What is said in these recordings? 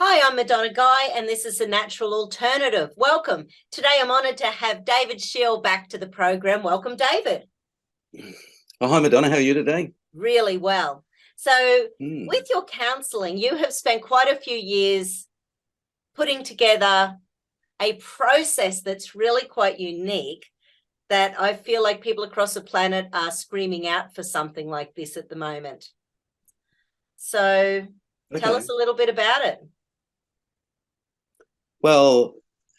Hi, I'm Madonna Guy, and this is The Natural Alternative. Welcome. Today, I'm honoured to have David Sheil back to the program. Welcome, David. Oh, hi, Madonna. How are you today? Really well. So, with your counselling, you have spent quite a few years putting together a process that's really quite unique, that I feel like people across the planet are screaming out for something like this at the moment. So, tell us a little bit about it. Well,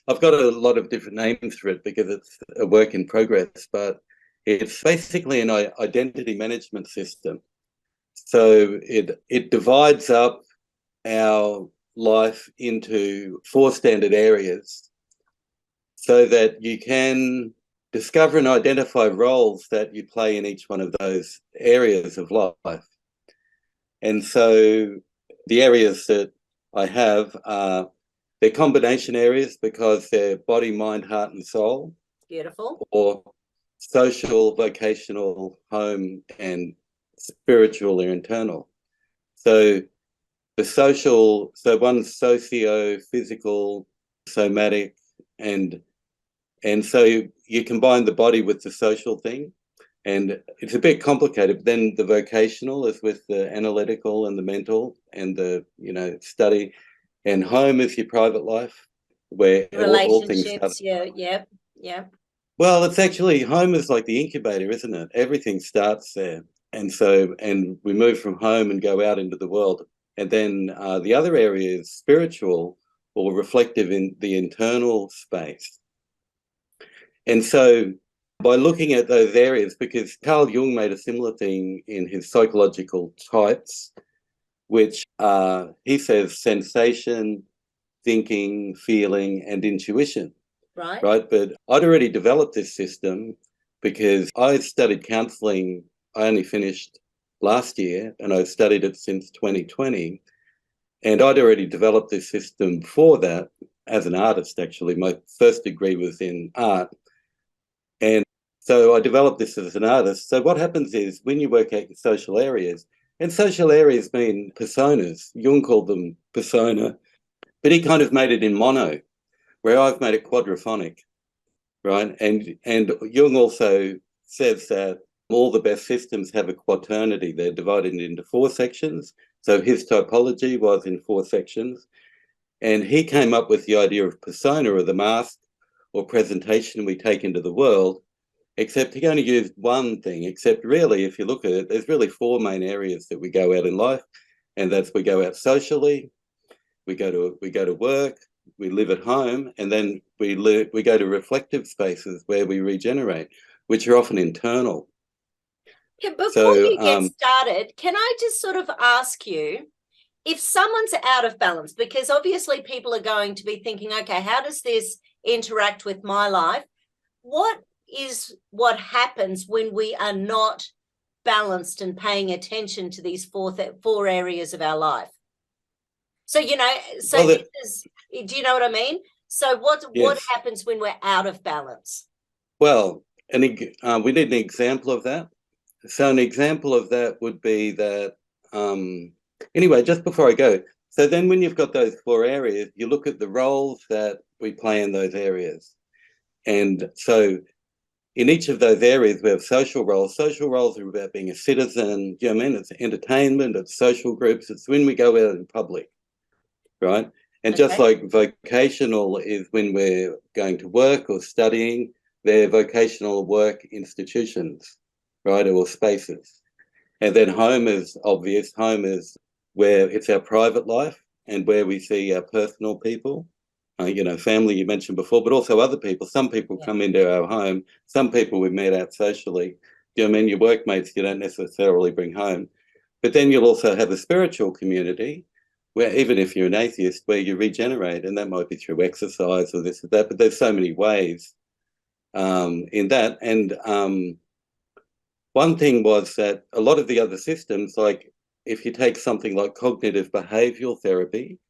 I've got a lot of different names for it because it's a work in progress, but it's basically an identity management system. So it divides up our life into 4 standard areas so that you can discover and identify roles that you play in each one of those areas of life. And so the areas that I have are, they're combination areas because they're body, mind, heart, and soul. Beautiful. Or social, vocational, home, and spiritual or internal. So the social, so one's socio, physical, somatic, and so you combine the body with the social thing. And it's a bit complicated. But then the vocational is with the analytical and the mental and the, study. And home is your private life, where all things start. Yeah. Well, it's actually, home is like the incubator, isn't it? Everything starts there. And we move from home and go out into the world. And then the other area is spiritual or reflective in the internal space. And so by looking at those areas, because Carl Jung made a similar thing in his psychological types, which he says sensation, thinking, feeling, and intuition. Right. But I'd already developed this system because I studied counselling. I only finished last year and I've studied it since 2020. And I'd already developed this system before that as an artist, actually. My first degree was in art. And so I developed this as an artist. So what happens is when you work out your social areas, and social areas mean personas. Jung called them persona, but he kind of made it in mono, where I've made it quadraphonic, right? And Jung also says that all the best systems have a quaternity. They're divided into 4 sections. So his typology was in 4 sections. And he came up with the idea of persona, or the mask or presentation we take into the world, except he only used one thing, except really, if you look at it, there's really 4 main areas that we go out in life. And that's, we go out socially, we go to work, we live at home, and then we go to reflective spaces where we regenerate, which are often internal. Yeah, before you get started, can I just sort of ask you, if someone's out of balance, because obviously people are going to be thinking, okay, how does this interact with my life? What happens when we are not balanced and paying attention to these 4 areas of our life? So, do you know what I mean? So what happens when we're out of balance? Well, we need an example of that. So an example of that would be that, anyway, just before I go, so then when you've got those 4 areas, you look at the roles that we play in those areas. And so in each of those areas, we have social roles. Social roles are about being a citizen. Do you know what I mean? It's entertainment, it's social groups, it's when we go out in public, right? And just like vocational is when we're going to work or studying, they're vocational work institutions, right, or spaces. And then home is obvious. Home is where it's our private life and where we see our personal people. Family you mentioned before, but also other people. Some people come into our home. Some people we met out socially. You know what I mean? Your workmates you don't necessarily bring home. But then you'll also have a spiritual community where, even if you're an atheist, where you regenerate, and that might be through exercise or this or that, but there's so many ways in that. And one thing was that a lot of the other systems, like if you take something like cognitive behavioral therapy,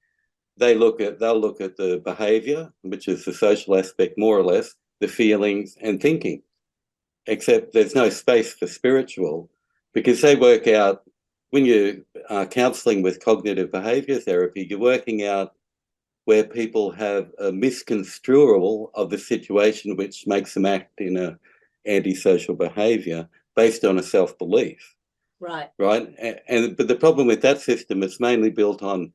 they'll look at the behavior, which is the social aspect more or less, the feelings and thinking, except there's no space for spiritual, because they work out, when you are counselling with cognitive behavior therapy, you're working out where people have a misconstrual of the situation, which makes them act in a antisocial behaviour based on a self-belief. Right. But the problem with that system, it's mainly built on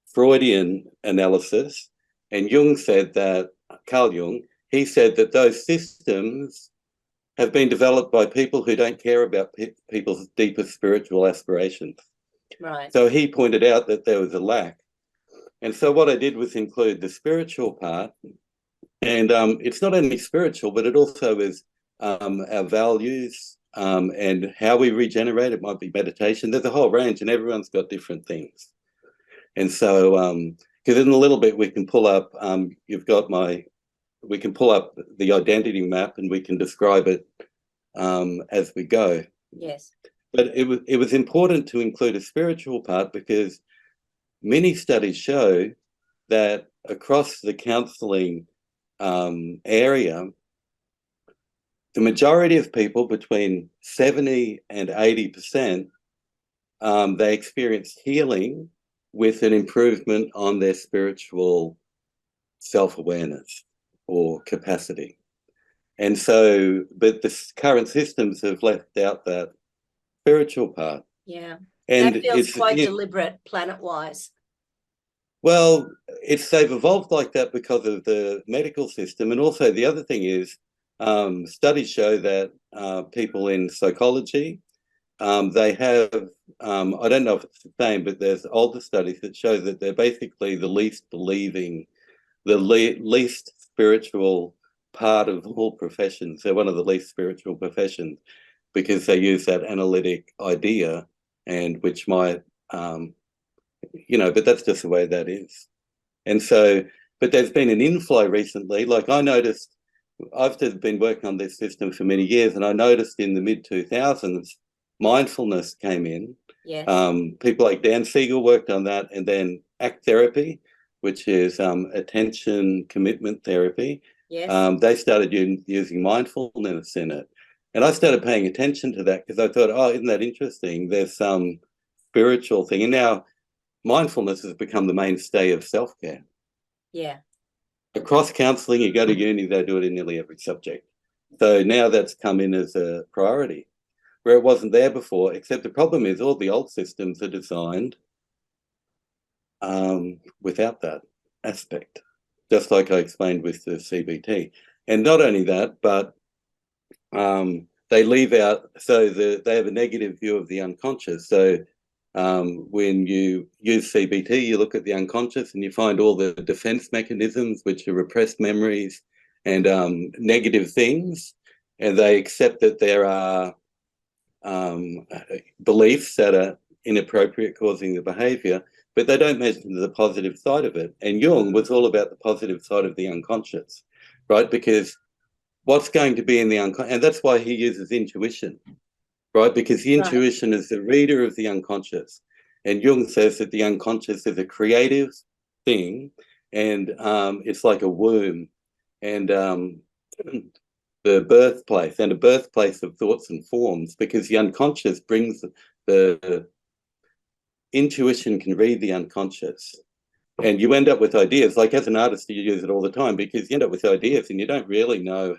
Freudian analysis, and Jung said that, Carl Jung, he said that those systems have been developed by people who don't care about people's deepest spiritual aspirations. Right. So he pointed out that there was a lack. And so what I did was include the spiritual part, and it's not only spiritual, but it also is our values and how we regenerate. It might be meditation. There's a whole range, and everyone's got different things. And so, because in a little bit we can pull up, we can pull up the identity map and we can describe it as we go. Yes. But it was important to include a spiritual part because many studies show that across the counselling area, the majority of people, between 70 and 80%, they experience healing with an improvement on their spiritual self-awareness or capacity. And so, but the current systems have left out that spiritual part. Yeah. And that feels quite deliberate planet-wise. Well, they've evolved like that because of the medical system. And also the other thing is, studies show that people in psychology, they have, I don't know if it's the same, but there's older studies that show that they're basically the least believing, the least spiritual part of all professions. They're one of the least spiritual professions because they use that analytic idea, and which might, but that's just the way that is. And so, but there's been an inflow recently. Like I noticed, I've been working on this system for many years, and I noticed in the mid-2000s, mindfulness came in. Yes. People like Dan Siegel worked on that, and then ACT therapy, which is attention commitment therapy. Yes. They started using mindfulness in it. And I started paying attention to that because I thought, oh, isn't that interesting? There's some spiritual thing. And now mindfulness has become the mainstay of self-care. Yeah. Across counselling, you go to uni, they do it in nearly every subject. So now that's come in as a priority, where it wasn't there before, except the problem is all the old systems are designed without that aspect, just like I explained with the CBT. And not only that, but they leave out, so they have a negative view of the unconscious. So when you use CBT, you look at the unconscious and you find all the defense mechanisms, which are repressed memories and negative things, and they accept that there are beliefs that are inappropriate, causing the behavior, but they don't measure the positive side of it. And Jung was all about the positive side of the unconscious, right? Because what's going to be in the unconscious, and that's why he uses intuition, right? Because the intuition is the reader of the unconscious. And Jung says that the unconscious is a creative thing, and it's like a womb, and the birthplace, and a birthplace of thoughts and forms, because the unconscious brings the intuition can read the unconscious. And you end up with ideas, like as an artist, you use it all the time because you end up with ideas and you don't really know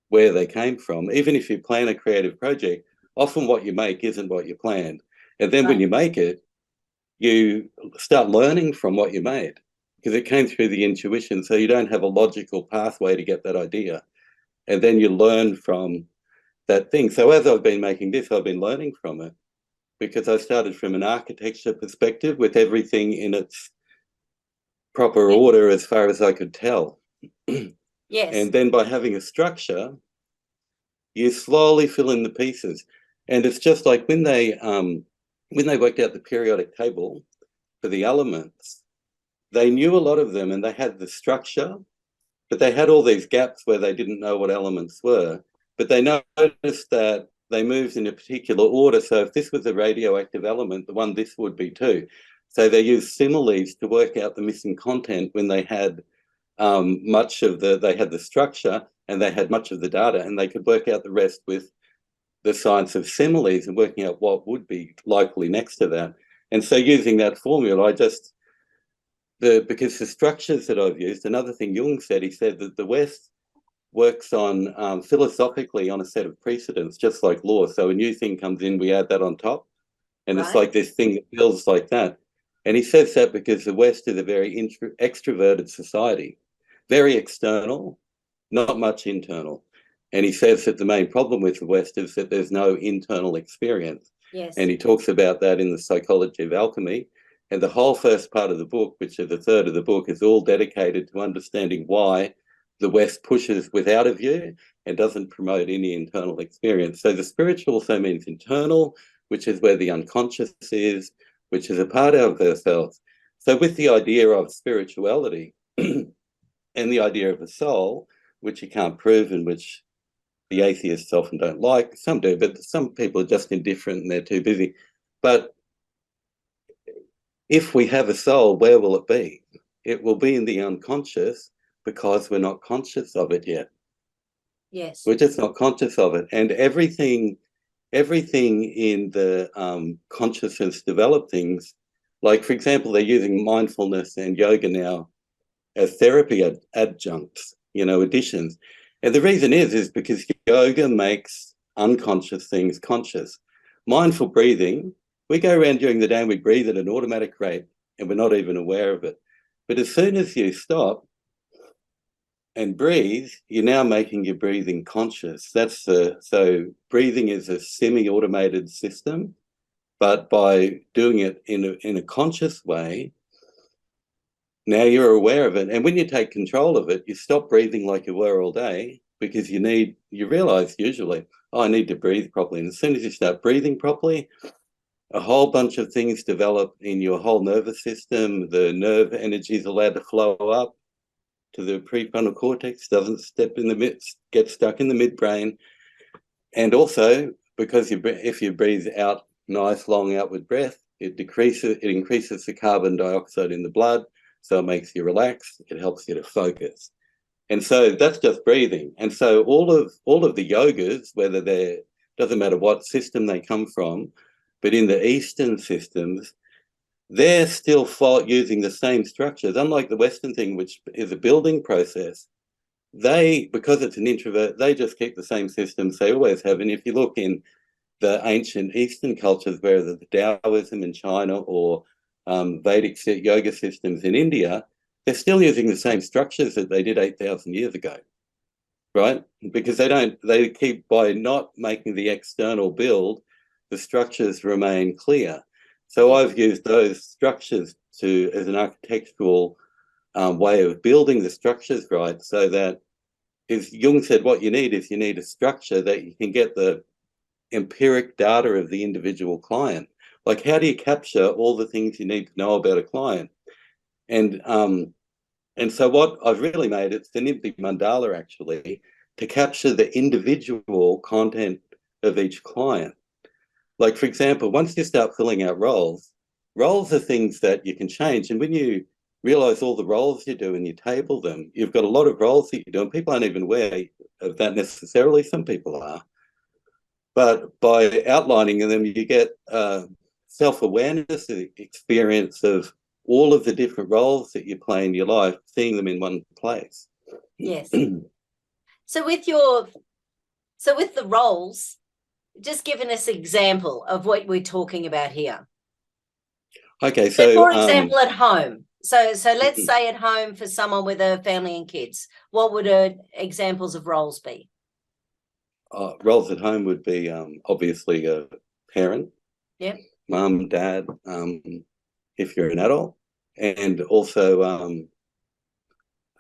where they came from. Even if you plan a creative project, often what you make isn't what you planned. And then when you make it, you start learning from what you made because it came through the intuition. So you don't have a logical pathway to get that idea. And then you learn from that thing. So as I've been making this, I've been learning from it because I started from an architecture perspective with everything in its proper order as far as I could tell. Yes. And then by having a structure, you slowly fill in the pieces. And it's just like when they worked out the periodic table for the elements, they knew a lot of them and they had the structure, but they had all these gaps where they didn't know what elements were. But they noticed that they moved in a particular order. So if this was a radioactive element, the one this would be too. So they used similes to work out the missing content when they had they had the structure and they had much of the data, and they could work out the rest with the science of similes and working out what would be likely next to that. And so using that formula, because the structures that I've used, another thing Jung said, he said that the West works on philosophically on a set of precedents, just like law. So a new thing comes in, we add that on top. And it's like this thing that feels like that. And he says that because the West is a very extroverted society, very external, not much internal. And he says that the main problem with the West is that there's no internal experience. Yes. And he talks about that in The Psychology of Alchemy. And the whole first part of the book, which is a third of the book, is all dedicated to understanding why the West pushes without a view and doesn't promote any internal experience. So the spiritual also means internal, which is where the unconscious is, which is a part of ourselves. So with the idea of spirituality and the idea of a soul, which you can't prove and which the atheists often don't like, some do, but some people are just indifferent and they're too busy. But if we have a soul, where will it be? It will be in the unconscious because we're not conscious of it yet. Yes. We're just not conscious of it. And everything in the consciousness developed things, like, for example, they're using mindfulness and yoga now as therapy adjuncts, additions. And the reason is because yoga makes unconscious things conscious. Mindful breathing, we go around during the day and we breathe at an automatic rate and we're not even aware of it. But as soon as you stop and breathe, you're now making your breathing conscious. So breathing is a semi-automated system, but by doing it in a conscious way, now you're aware of it. And when you take control of it, you stop breathing like you were all day because you realize usually, I need to breathe properly. And as soon as you start breathing properly, a whole bunch of things develop in your whole nervous system. The nerve energy is allowed to flow up to the prefrontal cortex, doesn't get stuck in the midbrain. And also, because if you breathe out nice long outward breath, it increases the carbon dioxide in the blood, so it makes you relax, it helps you to focus. And so that's just breathing. And so all of the yogas, doesn't matter what system they come from, but in the Eastern systems, they're still using the same structures. Unlike the Western thing, which is a building process, because it's an introvert, they just keep the same systems they always have. And if you look in the ancient Eastern cultures, whether the Taoism in China or Vedic yoga systems in India, they're still using the same structures that they did 8,000 years ago, right? Because they keep, by not making the external build, the structures remain clear. So I've used those structures as an architectural way of building the structures right, so that, as Jung said, what you need a structure that you can get the empiric data of the individual client. Like, how do you capture all the things you need to know about a client? And so what I've really made, it's the Nimbi mandala actually, to capture the individual content of each client. Like, for example, once you start filling out roles are things that you can change. And when you realize all the roles you do and you table them, you've got a lot of roles that you do, and people aren't even aware of that necessarily. Some people are. But by outlining them, you get self-awareness, experience of all of the different roles that you play in your life, seeing them in one place. Yes. So with the roles, just giving us an example of what we're talking about here. Okay, so for example, at home. So let's say at home for someone with a family and kids, what would examples of roles be? Roles at home would be obviously a parent, mum, dad, if you're an adult, and also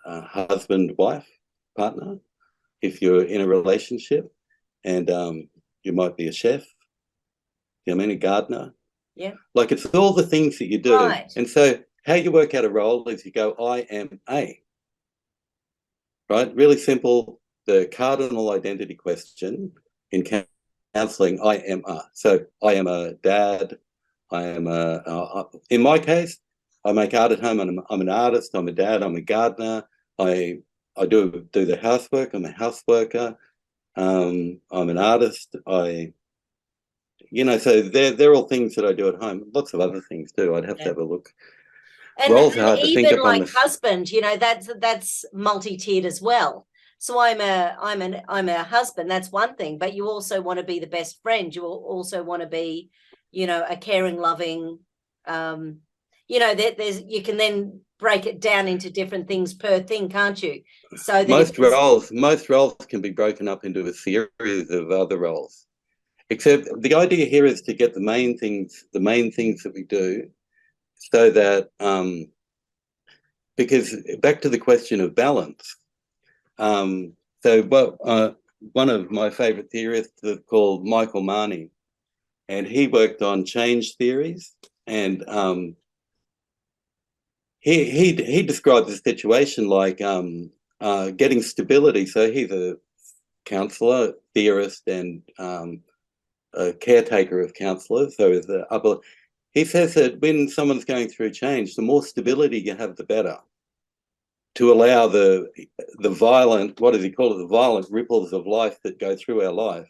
husband, wife, partner, if you're in a relationship, and you might be a chef, a gardener. Yeah. Like, it's all the things that you do. Right. And so how you work out a role is you go, I am a. Right? Really simple. The cardinal identity question in counselling, I am a. So I am a dad. I am in my case, I make art at home. I'm an artist. I'm a dad. I'm a gardener. I do the housework. I'm a houseworker. I'm an artist. So they're all things that I do at home. Lots of other things too. I'd have to have a look. And roles are hard to think even upon like husband, you know, that's multi-tiered as well. So I'm a husband, that's one thing, but you also want to be the best friend. You also want to be, you know, a caring, loving, you know, there's you can then break it down into different things per thing, can't you? So that most roles can be broken up into a series of other roles. Except the idea here is to get the main things that we do, so that because back to the question of balance. So what one of my favorite theorists is called Michael Marnie, and he worked on change theories, and he describes the situation like getting stability. So he's a counselor, theorist, and a caretaker of counselors. So he says that when someone's going through change, the more stability you have, the better, to allow the violent, what does he call it, the violent ripples of life that go through our life.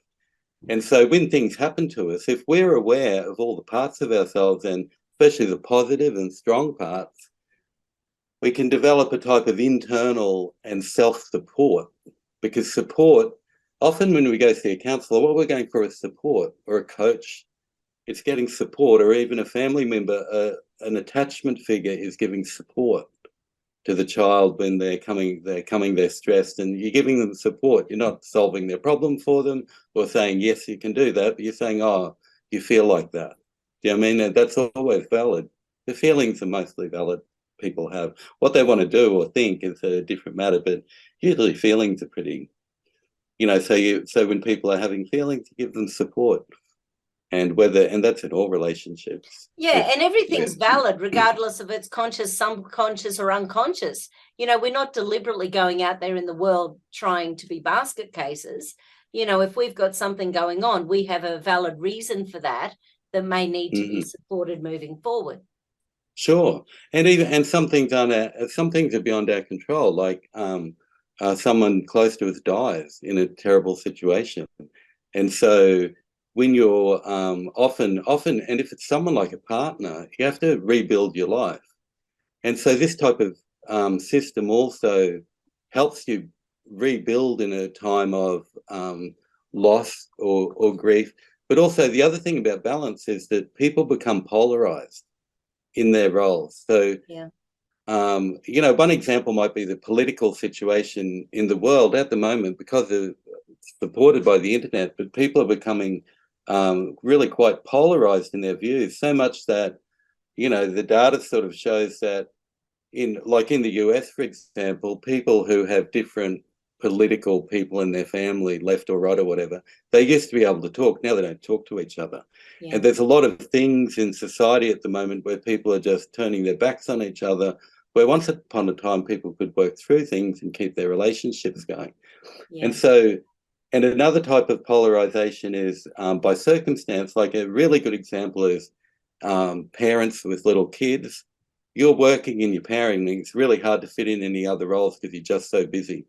And so when things happen to us, if we're aware of all the parts of ourselves, and especially the positive and strong parts, we can develop a type of internal and self-support. Because support, often when we go see a counsellor, what we're going for is support, or a coach. It's getting support, or even a family member, an attachment figure is giving support to the child when they're stressed, and you're giving them support. You're not solving their problem for them or saying, yes, you can do that, but you're saying, oh, you feel like that. Do you know what I mean? That's always valid. The feelings are mostly valid. People have what they want to do or think is a different matter, but usually feelings are pretty, you know, so when people are having feelings, you give them support. And that's in all relationships. Yeah, and everything's valid regardless of it's conscious, subconscious, or unconscious. You know, we're not deliberately going out there in the world trying to be basket cases. You know, if we've got something going on, we have a valid reason for that may need to be supported moving forward. Sure. And some things are beyond our control, like someone close to us dies in a terrible situation. And so when you're often, and if it's someone like a partner, you have to rebuild your life. And so this type of system also helps you rebuild in a time of loss or grief. But also the other thing about balance is that people become polarized in their roles. So, yeah. You know, one example might be the political situation in the world at the moment, because it's supported by the internet, but people are becoming really quite polarized in their views, so much that, you know, the data sort of shows that in the US, for example, people who have different political people in their family, left or right or whatever, they used to be able to talk. Now they don't talk to each other. Yeah. And there's a lot of things in society at the moment where people are just turning their backs on each other, where once upon a time people could work through things and keep their relationships going. Yeah. And another type of polarization is by circumstance. Like a really good example is parents with little kids. You're working and you're parenting. It's really hard to fit in any other roles because you're just so busy.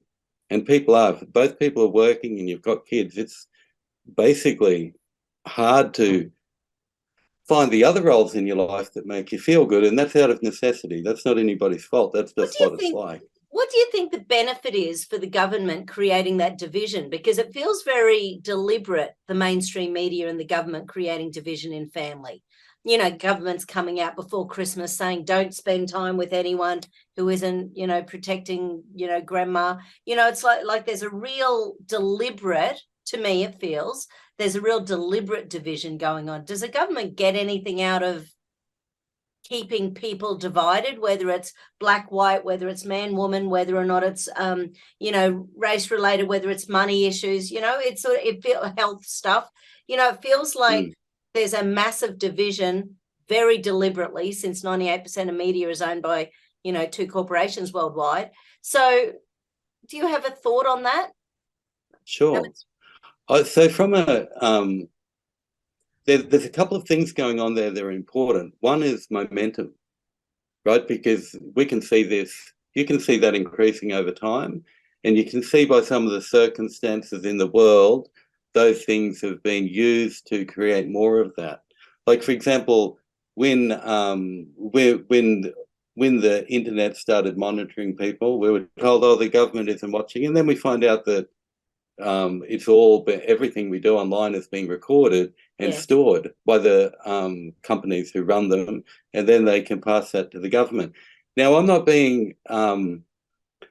And both people are working and you've got kids. It's basically hard to find the other roles in your life that make you feel good. And that's out of necessity. That's not anybody's fault. That's just what it's like. What do you think the benefit is for the government creating that division? Because it feels very deliberate, the mainstream media and the government creating division in family. You know, government's coming out before Christmas saying don't spend time with anyone who isn't, you know, protecting, you know, grandma. You know, it's like there's a real deliberate, to me it feels, there's a real deliberate division going on. Does the government get anything out of keeping people divided, whether it's black, white, whether it's man, woman, whether or not it's, you know, race related, whether it's money issues, you know, it's sort of health stuff. You know, it feels like there's a massive division very deliberately, since 98% of media is owned by, you know, 2 corporations worldwide. So do you have a thought on that? Sure. So from there's a couple of things going on there that are important. One is momentum, right? Because we can see this, you can see that increasing over time, and you can see by some of the circumstances in the world, those things have been used to create more of that. Like, for example, when when the internet started monitoring people, we were told, oh, the government isn't watching. And then we find out that it's all, everything we do online is being recorded and stored by the companies who run them, and then they can pass that to the government. Now, I'm not being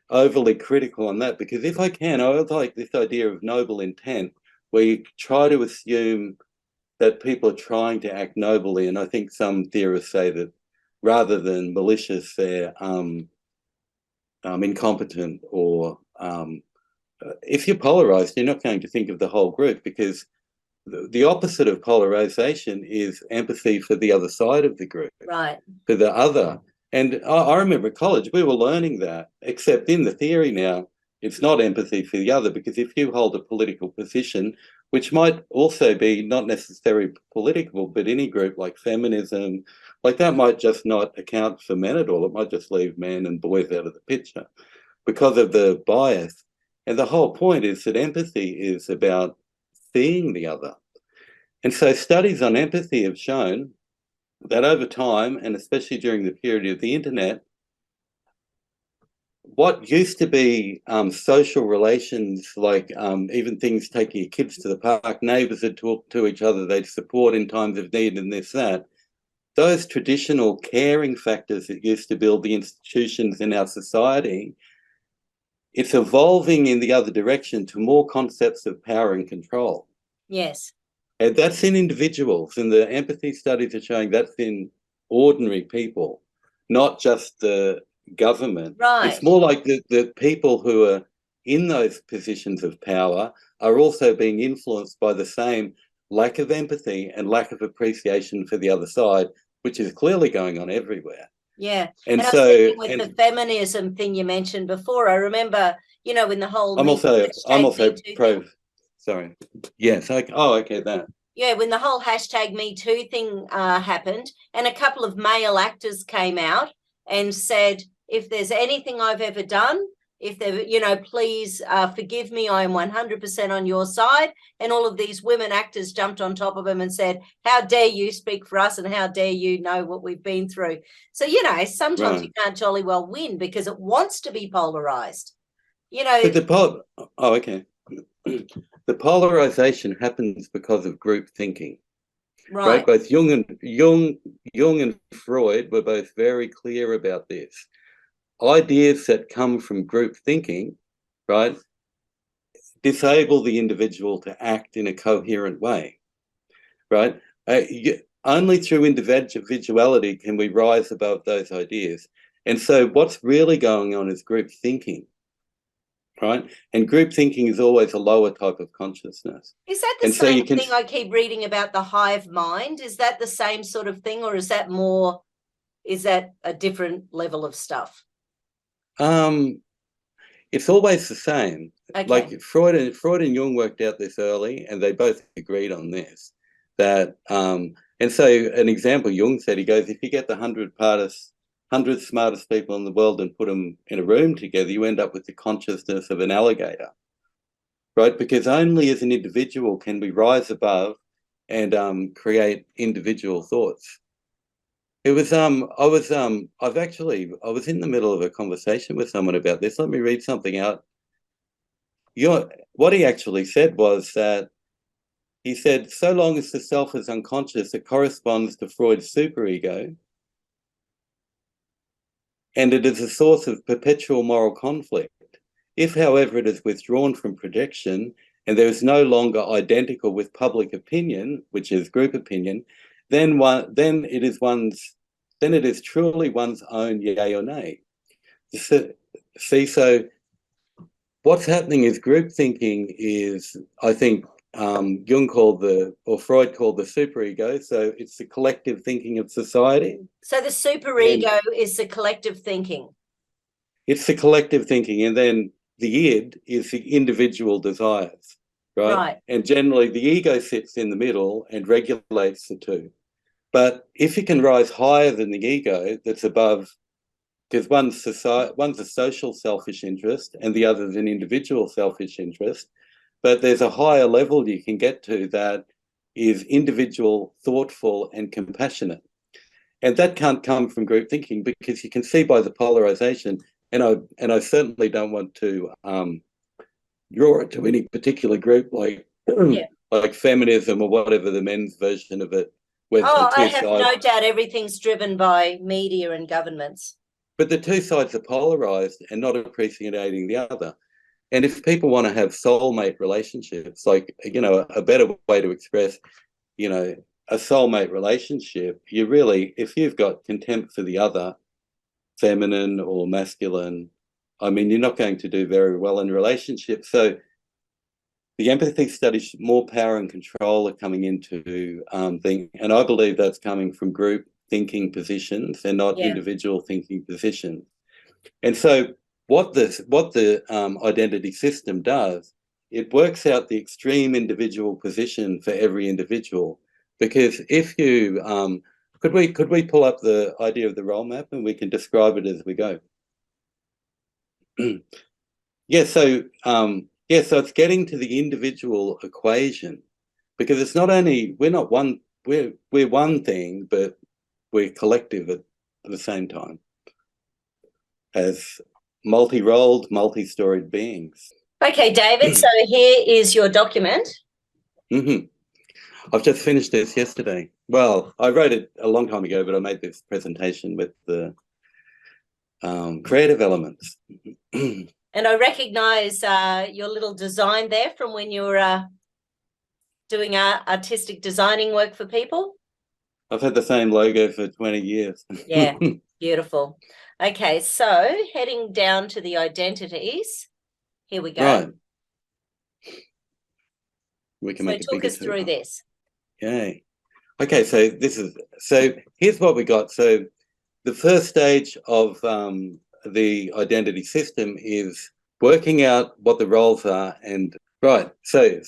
overly critical on that, because if I can, I would like this idea of noble intent, where you try to assume that people are trying to act nobly. And I think some theorists say that rather than malicious, they're incompetent, or if you're polarized, you're not going to think of the whole group, because the opposite of polarization is empathy for the other side of the group, right? For the other. And I remember at college, we were learning that, except in the theory now, it's not empathy for the other, because if you hold a political position, which might also be not necessarily political, but any group like feminism, like that might just not account for men at all. It might just leave men and boys out of the picture because of the bias. And the whole point is that empathy is about seeing the other. And so studies on empathy have shown that over time, and especially during the period of the internet, what used to be social relations, like even things taking your kids to the park, neighbours would talk to each other, they'd support in times of need and this, that, those traditional caring factors that used to build the institutions in our society, it's evolving in the other direction to more concepts of power and control. Yes. And that's in individuals, and the empathy studies are showing that's in ordinary people, not just the government. Right. It's more like the people who are in those positions of power are also being influenced by the same lack of empathy and lack of appreciation for the other side, which is clearly going on everywhere. Yeah. And I was so thinking with the feminism thing you mentioned before, I remember, you know, when the whole I'm also pro. thing. Sorry. Yes. Okay. That. Yeah, when the whole hashtag Me Too thing happened, and a couple of male actors came out and said, if there's anything I've ever done, if they, you know, please forgive me, I am 100% on your side. And all of these women actors jumped on top of him and said, how dare you speak for us, and how dare you know what we've been through. So, you know, sometimes you can't jolly well win because it wants to be polarized. You know. But okay. The polarization happens because of group thinking. Right? Both Jung and Freud were both very clear about this. Ideas that come from group thinking, right, disable the individual to act in a coherent way, right? Only through individuality can we rise above those ideas. And so what's really going on is group thinking, right? And group thinking is always a lower type of consciousness. Is that the same thing I keep reading about, the hive mind? Is that the same sort of thing, or is that a different level of stuff? It's always the same. Okay. Like Freud and Jung worked out this early, and they both agreed on this. That and so an example, Jung said, he goes, if you get the 100 smartest people in the world and put them in a room together, you end up with the consciousness of an alligator, right? Because only as an individual can we rise above and create individual thoughts. It was I was in the middle of a conversation with someone about this. Let me read something out. What he actually said was that he said, so long as the self is unconscious, it corresponds to Freud's superego, and it is a source of perpetual moral conflict. If, however, it is withdrawn from projection and there is no longer identical with public opinion, which is group opinion, then it is truly one's own yay or nay. See, so what's happening is group thinking is, I think, Freud called the superego. So it's the collective thinking of society. So the superego is the collective thinking. It's the collective thinking, and then the id is the individual desires, right? And generally the ego sits in the middle and regulates the two. But if you can rise higher than the ego, that's above, because one's a social selfish interest and the other is an individual selfish interest, but there's a higher level you can get to that is individual, thoughtful, and compassionate. And that can't come from group thinking, because you can see by the polarization, and I certainly don't want to draw it to any particular group, like like feminism or whatever, the men's version of it. I have no doubt everything's driven by media and governments. But the two sides are polarized and not appreciating the other. And if people want to have soulmate relationships, like, you know, a better way to express, you know, a soulmate relationship, you really, if you've got contempt for the other, feminine or masculine, I mean, you're not going to do very well in relationships. So the empathy studies, more power and control are coming into things. And I believe that's coming from group thinking positions and not individual thinking positions. And so what the identity system does, it works out the extreme individual position for every individual. Because if you could we pull up the idea of the role map and we can describe it as we go? So it's getting to the individual equation, because it's not only we're one thing, but we're collective at the same time as multi-rolled, multi-storied beings. Okay, David, so here is your document. I've just finished this yesterday. Well, I wrote it a long time ago, but I made this presentation with the creative elements. And I recognise your little design there from when you were doing artistic designing work for people. I've had the same logo for 20 years. Yeah, beautiful. Okay, so heading down to the identities. Here we go. Right. We can make it talk us through this. Okay. Okay, so here's what we got. So the first stage of the identity system is working out what the roles are, and so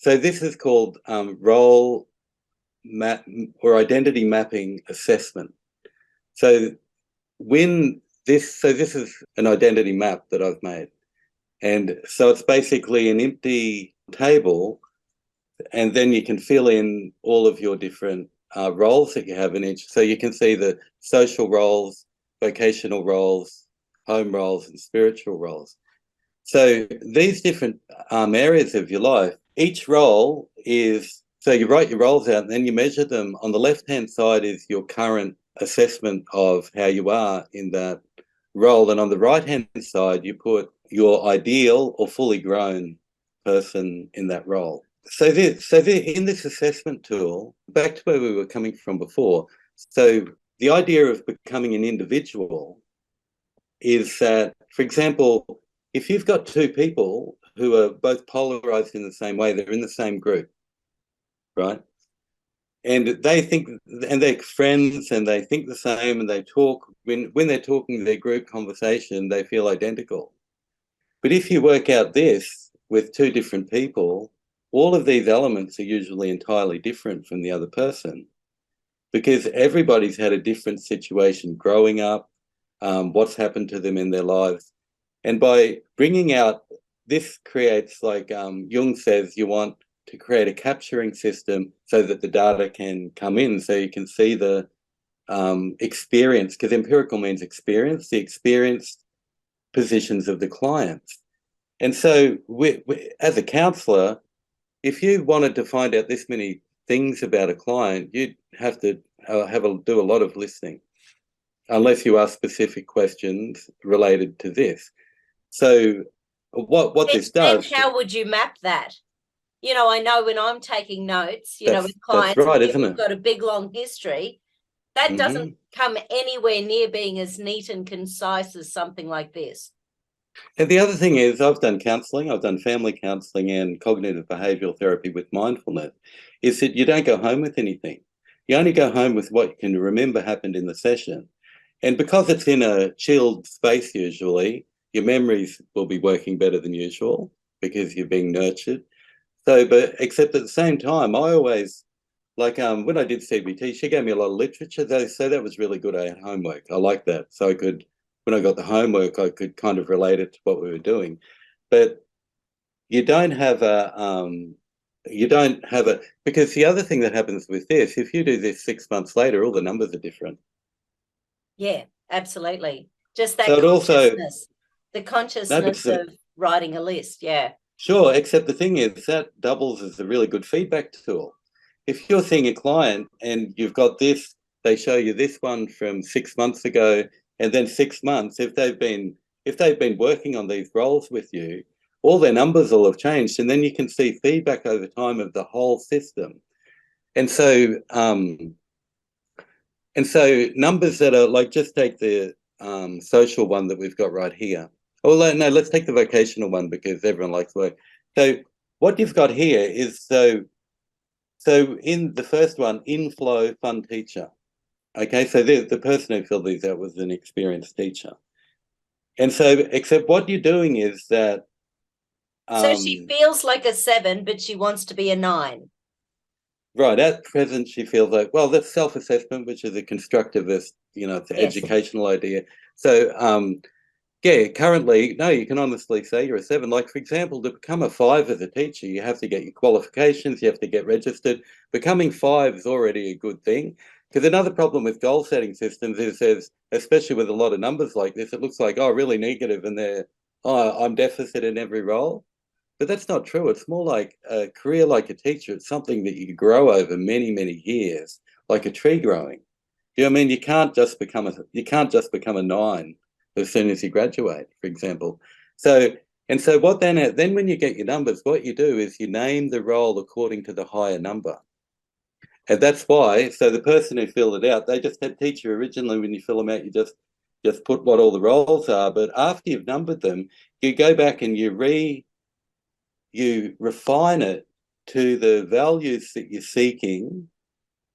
this is called role map or identity mapping assessment. So this is an identity map that I've made, and so it's basically an empty table, and then you can fill in all of your different roles that you have in each. So you can see the social roles, vocational roles, home roles, and spiritual roles. So these different areas of your life, each role is, so you write your roles out and then you measure them. On the left-hand side is your current assessment of how you are in that role. And on the right-hand side, you put your ideal or fully grown person in that role. So in this assessment tool, back to where we were coming from before, so the idea of becoming an individual is that, for example, if you've got two people who are both polarized in the same way, they're in the same group, right? And they think, and they're friends, and they think the same, and they talk, when they're talking their group conversation, they feel identical. But if you work out this with two different people, all of these elements are usually entirely different from the other person, because everybody's had a different situation growing up, what's happened to them in their lives. And by bringing out, this creates, like Jung says, you want to create a capturing system so that the data can come in, so you can see the experience, because empirical means experience, the experienced positions of the clients. And so as a counsellor, if you wanted to find out this many things about a client, you'd have to do a lot of listening, unless you ask specific questions related to this. So what this does... How would you map that? You know, I know when I'm taking notes, you know, with clients, that's right, isn't it? Got a big, long history. That doesn't come anywhere near being as neat and concise as something like this. And the other thing is, I've done counselling, I've done family counselling and cognitive behavioural therapy with mindfulness, is that you don't go home with anything. You only go home with what you can remember happened in the session. And because it's in a chilled space usually, your memories will be working better than usual because you're being nurtured. So, but except at the same time, I always, like when I did CBT, she gave me a lot of literature, so that was really good at homework. I like that. So I could, when I got the homework, I could kind of relate it to what we were doing. But you don't have you don't have a, because the other thing that happens with this, if you do this 6 months later, all the numbers are different. Yeah, absolutely. Just that So it also, consciousness, the no, consciousness of writing a list. Yeah. sure, except the thing is that doubles as a really good feedback tool. If you're seeing a client and you've got this, they show you this one from 6 months ago, and then 6 months, if they've been working on these roles with you, all their numbers will have changed, and then you can see feedback over time of the whole system. And so numbers that are like, just take the social one that we've got right here. Oh no, let's take the vocational one because everyone likes work. So what you've got here is, so in the first one, inflow, fun teacher. Okay, so the person who filled these out was an experienced teacher. And so, except what you're doing is that. So she feels like a 7, but she wants to be a 9. Right, at present, she feels like, well, that's self-assessment, which is a constructivist, it's an educational idea. So, yeah, currently, no, you can honestly say you're a 7. Like, for example, to become a 5 as a teacher, you have to get your qualifications, you have to get registered. Becoming 5 is already a good thing. Because another problem with goal setting systems is there's, especially with a lot of numbers like this, it looks like, oh, really negative, and I'm deficit in every role. But that's not true. It's more like a career like a teacher. It's something that you grow over many, many years, like a tree growing. You know what I mean? You can't just become a 9 as soon as you graduate, for example. So what then when you get your numbers, what you do is you name the role according to the higher number. And that's why, so the person who filled it out, they just had teacher originally. When you fill them out, you just put what all the roles are. But after you've numbered them, you go back and you refine it to the values that you're seeking,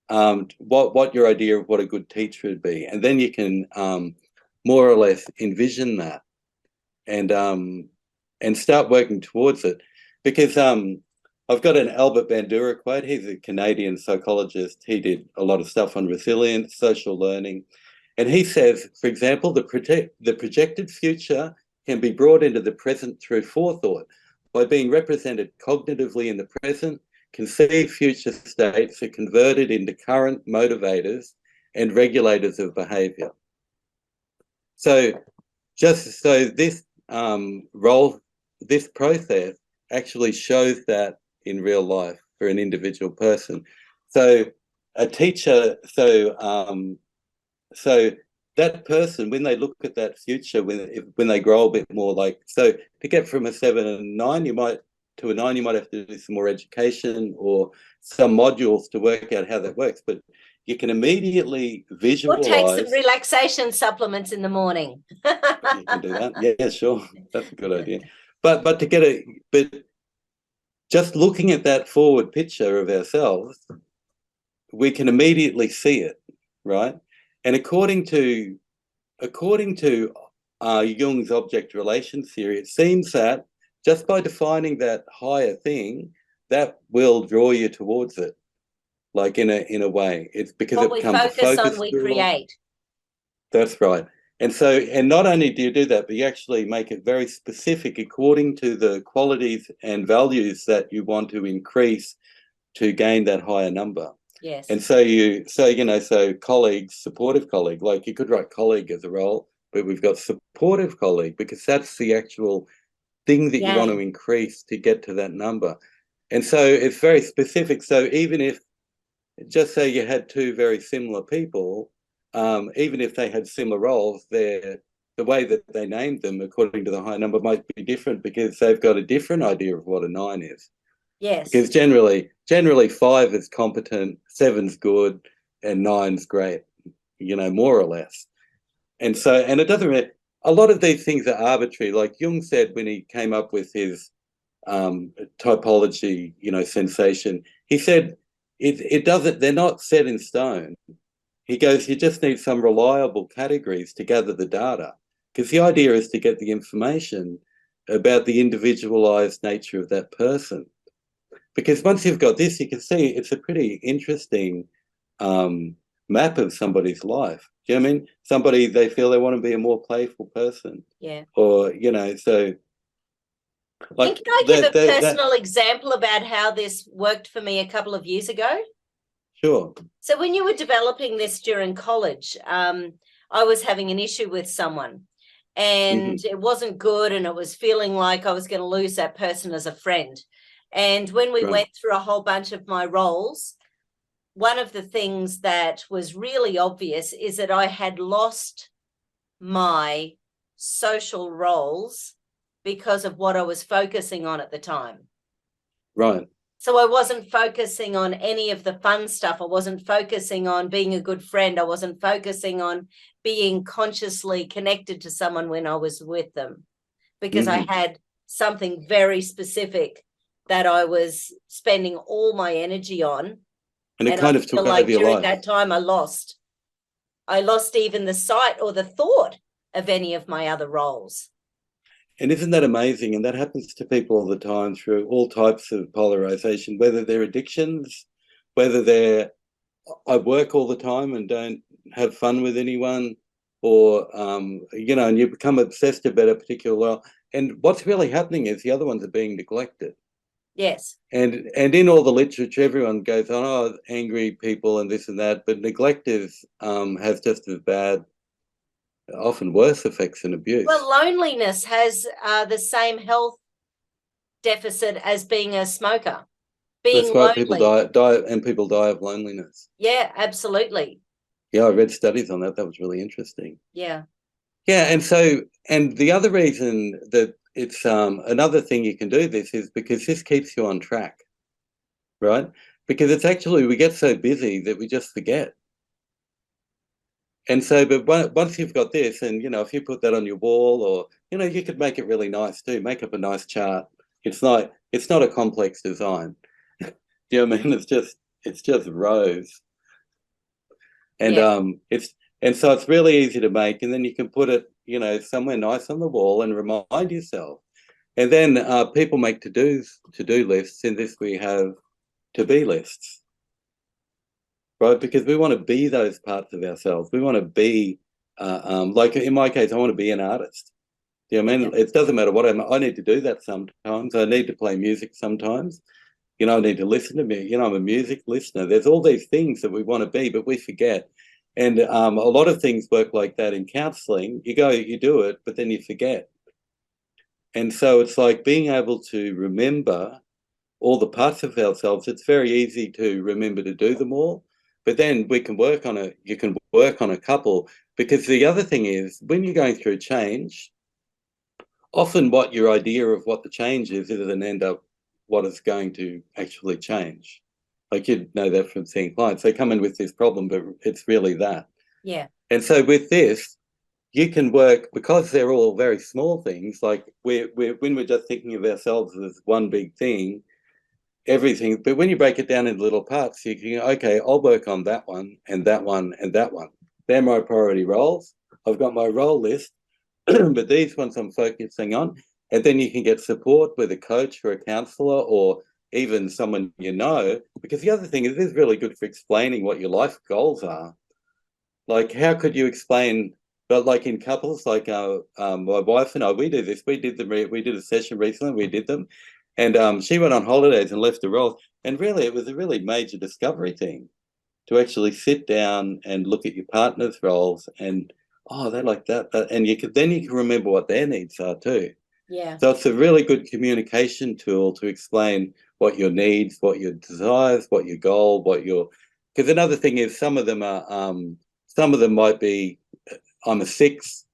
what your idea of what a good teacher would be, and then you can more or less envision that and start working towards it. Because I've got an Albert Bandura quote. He's a Canadian psychologist. He did a lot of stuff on resilience, social learning, and he says, for example, the projected future can be brought into the present through forethought. By being represented cognitively in the present, conceived future states are converted into current motivators and regulators of behaviour. So this this process actually shows that in real life for an individual person. So a teacher, so that person, when they look at that future, when they grow a bit more, like, so to get from a 7 and a 9, you might have to do some more education or some modules to work out how that works. But you can immediately visualize. Or take some relaxation supplements in the morning. You can do that. Yeah, sure. That's a good idea. But just looking at that forward picture of ourselves, we can immediately see it, right? And according to Jung's object relation theory, it seems that just by defining that higher thing, that will draw you towards it, like in a way. It's because what it we becomes focus a focus on, we tool. create. That's right. And not only do you do that, but you actually make it very specific according to the qualities and values that you want to increase to gain that higher number. Yes. And so colleagues, supportive colleague, like you could write colleague as a role, but we've got supportive colleague because that's the actual thing that you want to increase to get to that number. And so it's very specific. So even if, just say you had 2 very similar people, even if they had similar roles, the way that they named them according to the high number might be different because they've got a different idea of what a 9 is. Yes. Because generally 5 is competent, 7's good, and 9's great, more or less. And so, and it doesn't really, a lot of these things are arbitrary. Like Jung said when he came up with his typology, sensation, he said it doesn't, they're not set in stone. He goes, you just need some reliable categories to gather the data. Because the idea is to get the information about the individualized nature of that person. Because once you've got this, you can see it's a pretty interesting map of somebody's life. Do you know what I mean? Somebody, they feel they want to be a more playful person. Yeah. Or, so And can I give a personal example about how this worked for me a couple of years ago? Sure. So when you were developing this during college, I was having an issue with someone and it wasn't good, and it was feeling like I was going to lose that person as a friend. And when we went through a whole bunch of my roles, one of the things that was really obvious is that I had lost my social roles because of what I was focusing on at the time. Right. So I wasn't focusing on any of the fun stuff. I wasn't focusing on being a good friend. I wasn't focusing on being consciously connected to someone when I was with them, because I had something very specific that I was spending all my energy on. And it kind of took over your during life. that time I lost even the sight or the thought of any of my other roles. And isn't that amazing? And that happens to people all the time through all types of polarization, whether they're addictions, whether they're, I work all the time and don't have fun with anyone, or, you know, and you become obsessed about a particular role. And what's really happening is the other ones are being neglected. Yes. And in all the literature, everyone goes on, oh, angry people and this and that, but neglect is, has just as bad, often worse effects than abuse. Well, loneliness has the same health deficit as being a smoker. Being That's right. lonely. People die, and people die of loneliness. Yeah, absolutely. Yeah, I read studies on that. That was really interesting. Yeah. Yeah, and the other reason that it's another thing you can do this is because this keeps you on track, right? Because it's actually, we get so busy that we just forget. And so, but once you've got this, and, you know, if you put that on your wall, or, you know, you could make it really nice too, make up a nice chart. It's not a complex design. Do you know what I mean? It's just rows. And so it's really easy to make, and then you can put it, you know, somewhere nice on the wall and remind yourself. And then people make to-do lists. In this we have to-be lists, right? Because we want to be those parts of ourselves. We want to be, like in my case, I want to be an artist. You know what I mean? It doesn't matter what I need to do that sometimes. I need to play music sometimes. You know, I need to listen to me. You know, I'm a music listener. There's all these things that we want to be, but we forget. And a lot of things work like that in counselling. You go, you do it, but then you forget. And so it's like being able to remember all the parts of ourselves. It's very easy to remember to do them all, but then we can work on it. You can work on a couple, because the other thing is when you're going through change, often what your idea of what the change is doesn't end up what is going to actually change. Like, you'd know that from seeing clients. They come in with this problem, but it's really that. Yeah. And so with this, you can work, because they're all very small things, like when we're just thinking of ourselves as one big thing, everything, but when you break it down into little parts, you can, okay, I'll work on that one and that one and that one. They're my priority roles. I've got my role list, but these ones I'm focusing on. And then you can get support with a coach or a counsellor, or even someone you know, because the other thing is, this is really good for explaining what your life goals are. Like, how could you explain, but like in couples, like my wife and I, we do this. We did a session recently, we did them, and she went on holidays and left the roles. And really, it was a really major discovery thing to actually sit down and look at your partner's roles and, oh, they like that, and you can remember what their needs are too. Yeah. So it's a really good communication tool to explain what your needs, what your desires, what your goal, because another thing is some of them might be, I'm a 6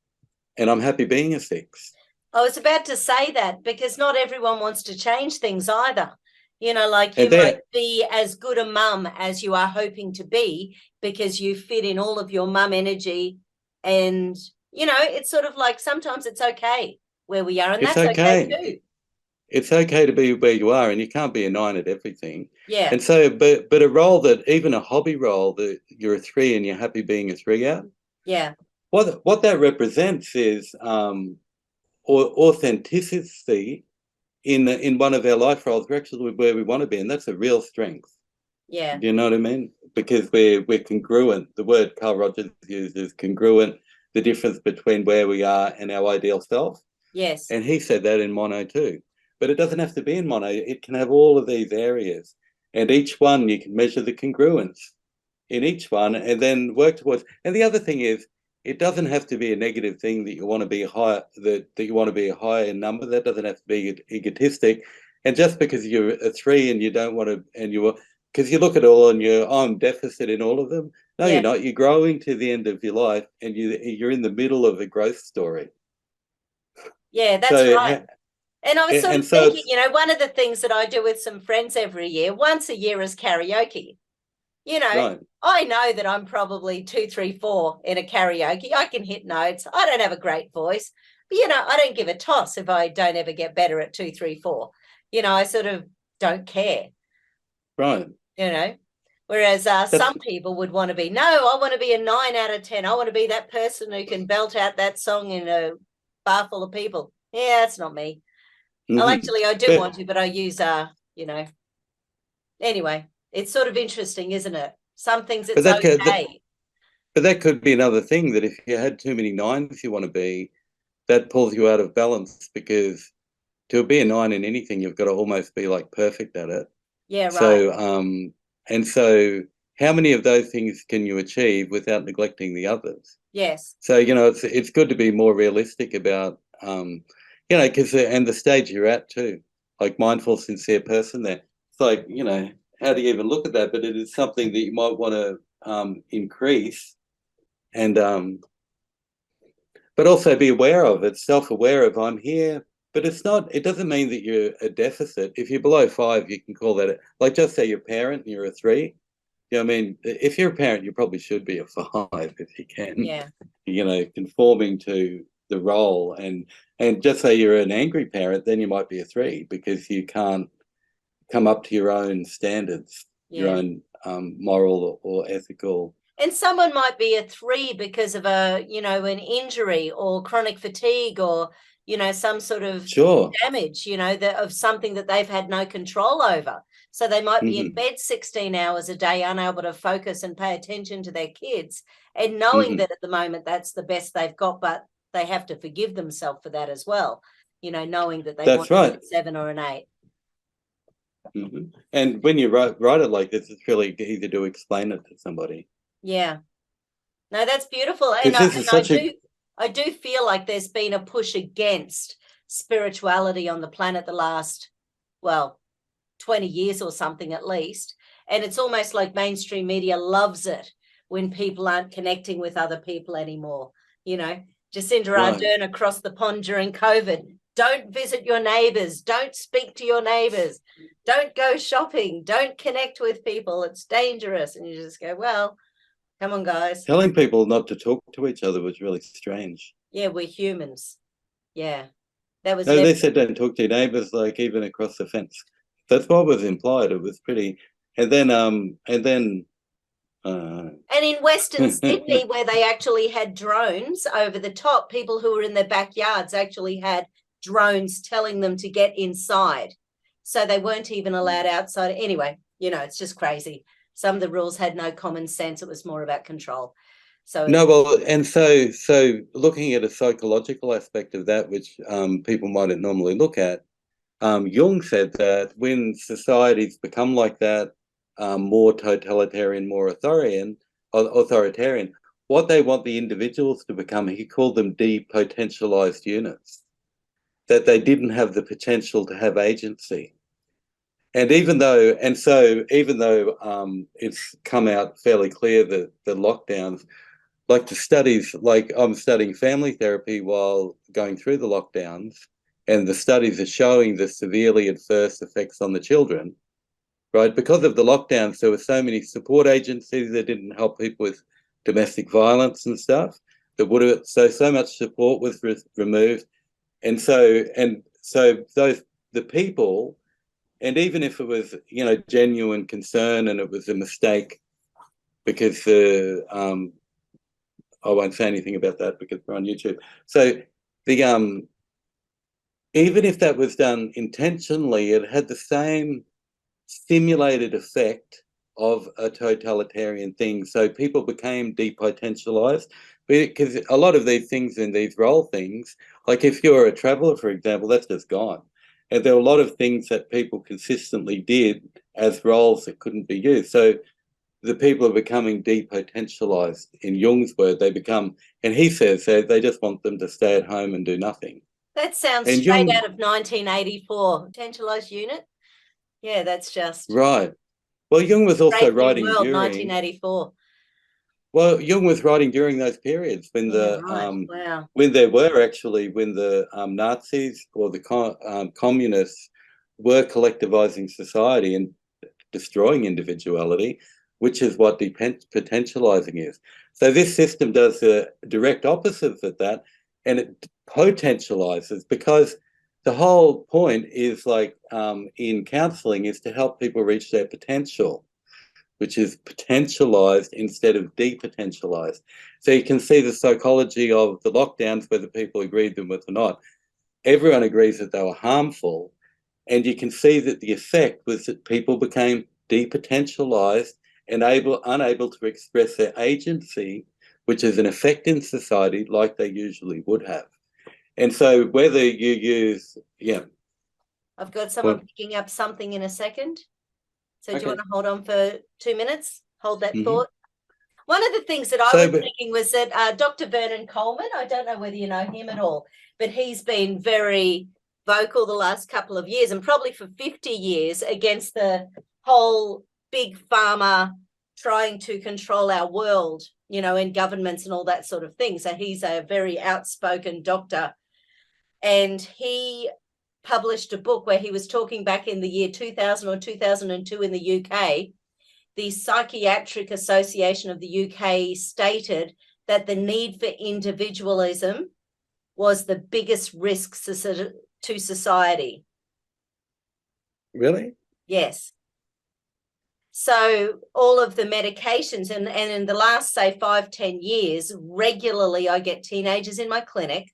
and I'm happy being a 6. I was about to say that, because not everyone wants to change things either. You know, like you might be as good a mum as you are hoping to be, because you fit in all of your mum energy. And, you know, it's sort of like sometimes it's okay where we are, and that's okay too. It's okay to be where you are, and you can't be a 9 at everything. Yeah. And so, but a role that, even a hobby role that you're a 3 and you're happy being a 3 at. Yeah. What that represents is authenticity in one of our life roles. We're actually where we want to be, and that's a real strength. Yeah. Do you know what I mean? Because we're congruent. The word Carl Rogers uses, congruent, the difference between where we are and our ideal self. Yes. And he said that in Mono too. but it doesn't have to be in mono. It can have all of these areas, and each one you can measure the congruence in each one and then work towards. And the other thing is, it doesn't have to be a negative thing that you want to be high, that you want to be a higher number. That doesn't have to be egotistic. And just because you're a 3 and you don't want to, and you're, because you look at all and you're, oh, I'm deficit in all of them. No, you're not. You're growing to the end of your life, and you're in the middle of a growth story. Yeah, that's right. And I was sort of thinking, you know, one of the things that I do with some friends every year, once a year, is karaoke. You know, right. I know that I'm probably 2, 3, 4 in a karaoke. I can hit notes. I don't have a great voice, but, you know, I don't give a toss if I don't ever get better at 2, 3, 4. You know, I sort of don't care. Right. You know, whereas some people would want to be, no, I want to be a 9 out of 10. I want to be that person who can belt out that song in a bar full of people. Yeah, that's not me. Well, actually, I do want to, but I use, you know, anyway. It's sort of interesting, isn't it? Some things it's okay. But that could be another thing, that if you had too many 9s you want to be, that pulls you out of balance, because to be a 9 in anything, you've got to almost be like perfect at it. Yeah, right. So, and so how many of those things can you achieve without neglecting the others? Yes. So, you know, it's good to be more realistic about, you know, because, and the stage you're at too, like mindful, sincere person there. It's like, you know, how do you even look at that? But it is something that you might want to increase, and but also be aware of it, self-aware of, I'm here, but it's not, it doesn't mean that you're a deficit. If you're below 5, you can call that, like, just say you're a parent and you're a 3. You know what I mean? If you're a parent, you probably should be a 5 if you can. Yeah. You know, conforming to the role, and just say you're an angry parent, then you might be a 3 because you can't come up to your own standards, your own moral or ethical. And someone might be a 3 because of a, you know, an injury or chronic fatigue, or, you know, some sort of damage, you know, of something that they've had no control over. So they might be in bed 16 hours a day, unable to focus and pay attention to their kids, and knowing that at the moment that's the best they've got, but they have to forgive themselves for that as well, you know, knowing that they want a 7 or an 8. And when you write it like this, it's really easy to explain it to somebody. Yeah. No, that's beautiful. And I do feel like there's been a push against spirituality on the planet the last, well, 20 years or something at least. And it's almost like mainstream media loves it when people aren't connecting with other people anymore. You know, Jacinda Ardern across the pond during COVID. Don't visit your neighbors. Don't speak to your neighbors. Don't go shopping. Don't connect with people. It's dangerous. And you just go, well, come on, guys. Telling people not to talk to each other was really strange. Yeah, we're humans. Yeah. That was. No, they said don't talk to your neighbors, like even across the fence. That's what was implied. It was pretty. And then and in Western Sydney, where they actually had drones over the top, people who were in their backyards actually had drones telling them to get inside. So they weren't even allowed outside. Anyway, you know, it's just crazy. Some of the rules had no common sense. It was more about control. So no, well, and so looking at a psychological aspect of that, which people mightn't normally look at, Jung said that when societies become like that, more totalitarian, more authoritarian, what they want the individuals to become, he called them depotentialized units, that they didn't have the potential to have agency. And even though it's come out fairly clear that the lockdowns, like the studies, like I'm studying family therapy while going through the lockdowns, and the studies are showing the severely adverse effects on the children, right? Because of the lockdowns, there were so many support agencies that didn't help people with domestic violence and stuff, that would have, so much support was removed. And so those, the people, and even if it was, you know, genuine concern and it was a mistake, because I won't say anything about that because we're on YouTube. So the even if that was done intentionally, it had the same stimulated effect of a totalitarian thing. So people became depotentialized, because a lot of these things in these role things, like if you're a traveler, for example, that's just gone. And there were a lot of things that people consistently did as roles that couldn't be used. So the people are becoming depotentialized. In Jung's word, they become, and he says they just want them to stay at home and do nothing. That sounds And straight Jung, out of 1984. Potentialized unit. Yeah, that's just right. Well, Jung was also Brave New writing World, during. 1984. Well, Jung was writing during those periods when Yeah, right. Wow. when there were actually when the Nazis or the communists were collectivizing society and destroying individuality, which is what depotentializing is. So this system does the direct opposite of that, and it potentializes, because the whole point is like in counseling is to help people reach their potential, which is potentialized instead of depotentialized. So you can see the psychology of the lockdowns, whether people agreed with them or not. Everyone agrees that they were harmful. And you can see that the effect was that people became depotentialized and unable to express their agency, which is an effect in society like they usually would have. And so whether you use, I've got someone picking up something in a second. So do you want to hold on for 2 minutes? Hold that thought. One of the things that I was thinking was that Dr. Vernon Coleman, I don't know whether you know him at all, but he's been very vocal the last couple of years, and probably for 50 years, against the whole big pharma trying to control our world, you know, in governments and all that sort of thing. So he's a very outspoken doctor, and he published a book where he was talking back in the year 2000 or 2002 in the UK. The Psychiatric Association of the UK stated that the need for individualism was the biggest risk to society. Really? Yes. So all of the medications, and in the last, say, 5-10 years, regularly I get teenagers in my clinic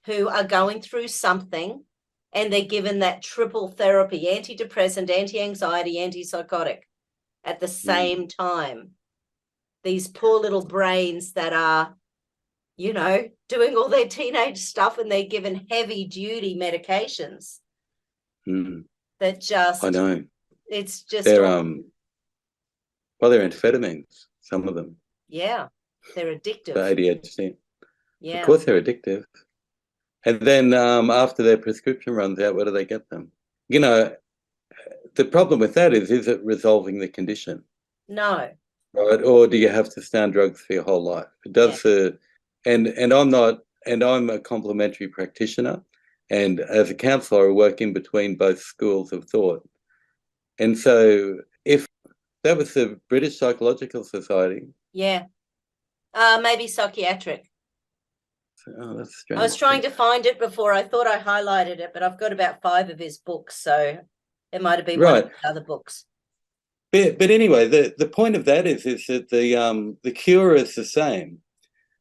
who are going through something, and they're given that triple therapy: antidepressant, anti-anxiety, antipsychotic at the same time. These poor little brains that are, you know, doing all their teenage stuff, and they're given heavy duty medications that just, I know, it's just, they're well, they're amphetamines, some of them. Yeah, they're addictive. For ADHD. Yeah, of course they're addictive. And then after their prescription runs out, where do they get them? You know, the problem with that is it resolving the condition? No. Right? Or do you have to stay on drugs for your whole life? It does. And I'm not, and I'm a complementary practitioner, and as a counsellor, I work in between both schools of thought. And so, if that was the British Psychological Society, maybe psychiatric. Oh, that's strange. I was trying to find it before. I thought I highlighted it, but I've got about 5 of his books, so it might have been one of the other books. But anyway, the point of that is that the cure is the same.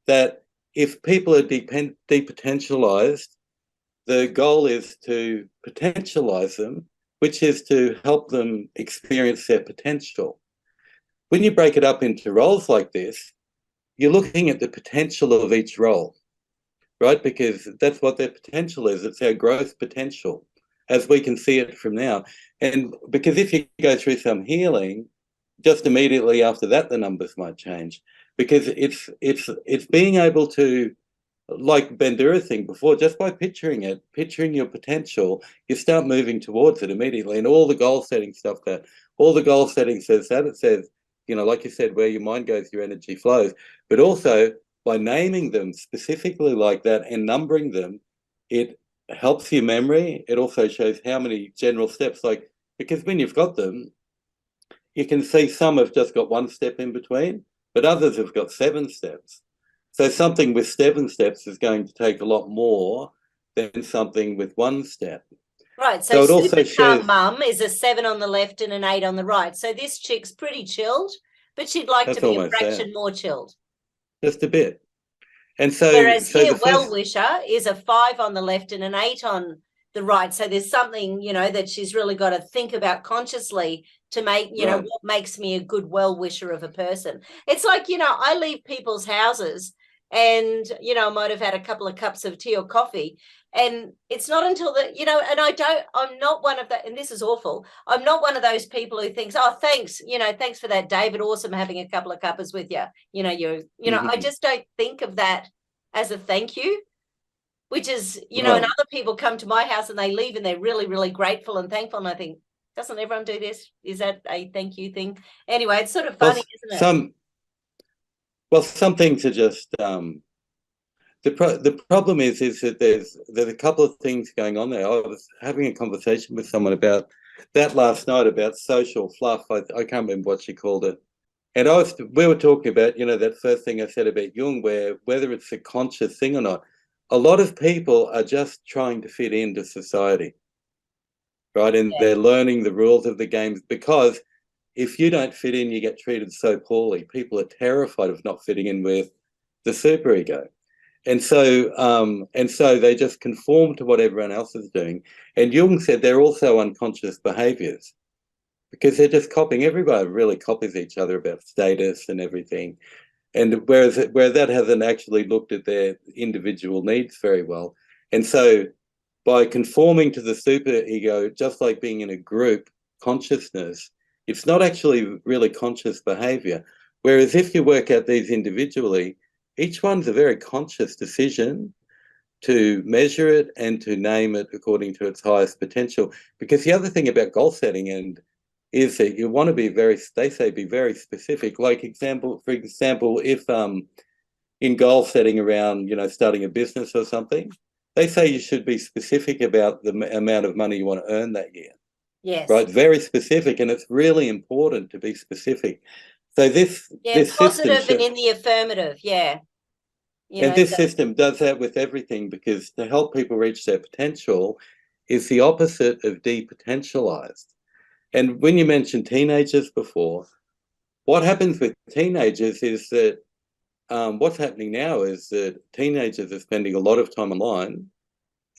That if people are depotentialized, the goal is to potentialize them, which is to help them experience their potential. When you break it up into roles like this, you're looking at the potential of each role, right? Because that's what their potential is. It's our growth potential, as we can see it from now. And because if you go through some healing, just immediately after that, the numbers might change, because it's being able to, like Bandura thing before, just by picturing your potential, you start moving towards it immediately. And all the goal setting stuff, all the goal setting says that, it says, you know, like you said, where your mind goes, your energy flows. But also by naming them specifically like that and numbering them, it helps your memory. It also shows how many general steps, like, because when you've got them, you can see some have just got 1 step in between, but others have got 7 steps. So something with 7 steps is going to take a lot more than something with 1 step. Right. So it also shows mum is a 7 on the left and an 8 on the right. So this chick's pretty chilled, but she'd like to be a fraction more chilled. Just a bit. And so, whereas here, well-wisher is a 5 on the left and an 8 on the right. So there's something, you know, that she's really got to think about consciously to make, you know, what makes me a good well-wisher of a person. It's like, you know, I leave people's houses and, you know, I might have had a couple of cups of tea or coffee. And it's not until you know, and I'm not one of that, and this is awful, I'm not one of those people who thinks, oh, thanks, you know, thanks for that, David, awesome having a couple of cuppers with you. You know, I just don't think of that as a thank you, which is, you know, and other people come to my house and they leave and they're really, really grateful and thankful. And I think, doesn't everyone do this? Is that a thank you thing? Anyway, it's sort of funny, isn't it? Some things are just the problem is that there's a couple of things going on there. I was having a conversation with someone about that last night about social fluff. I can't remember what she called it. And we were talking about, you know, that first thing I said about Jung, where whether it's a conscious thing or not, a lot of people are just trying to fit into society, right? And they're learning the rules of the games, because if you don't fit in, you get treated so poorly. People are terrified of not fitting in with the superego. And so they just conform to what everyone else is doing. And Jung said they're also unconscious behaviors, because they're just copying. Everybody really copies each other about status and everything. And where that hasn't actually looked at their individual needs very well. And so by conforming to the superego, just like being in a group consciousness, it's not actually really conscious behavior. Whereas if you work out these individually, each one's a very conscious decision to measure it and to name it according to its highest potential. Because the other thing about goal setting is that you want to be they say be very specific. Like for example, if in goal setting around, you know, starting a business or something, they say you should be specific about the amount of money you want to earn that year. Yes. Right, very specific, and it's really important to be specific. So this positive and in the affirmative, this system does that with everything, because to help people reach their potential is the opposite of depotentialized. And when you mentioned teenagers before, what happens with teenagers is that what's happening now is that teenagers are spending a lot of time online,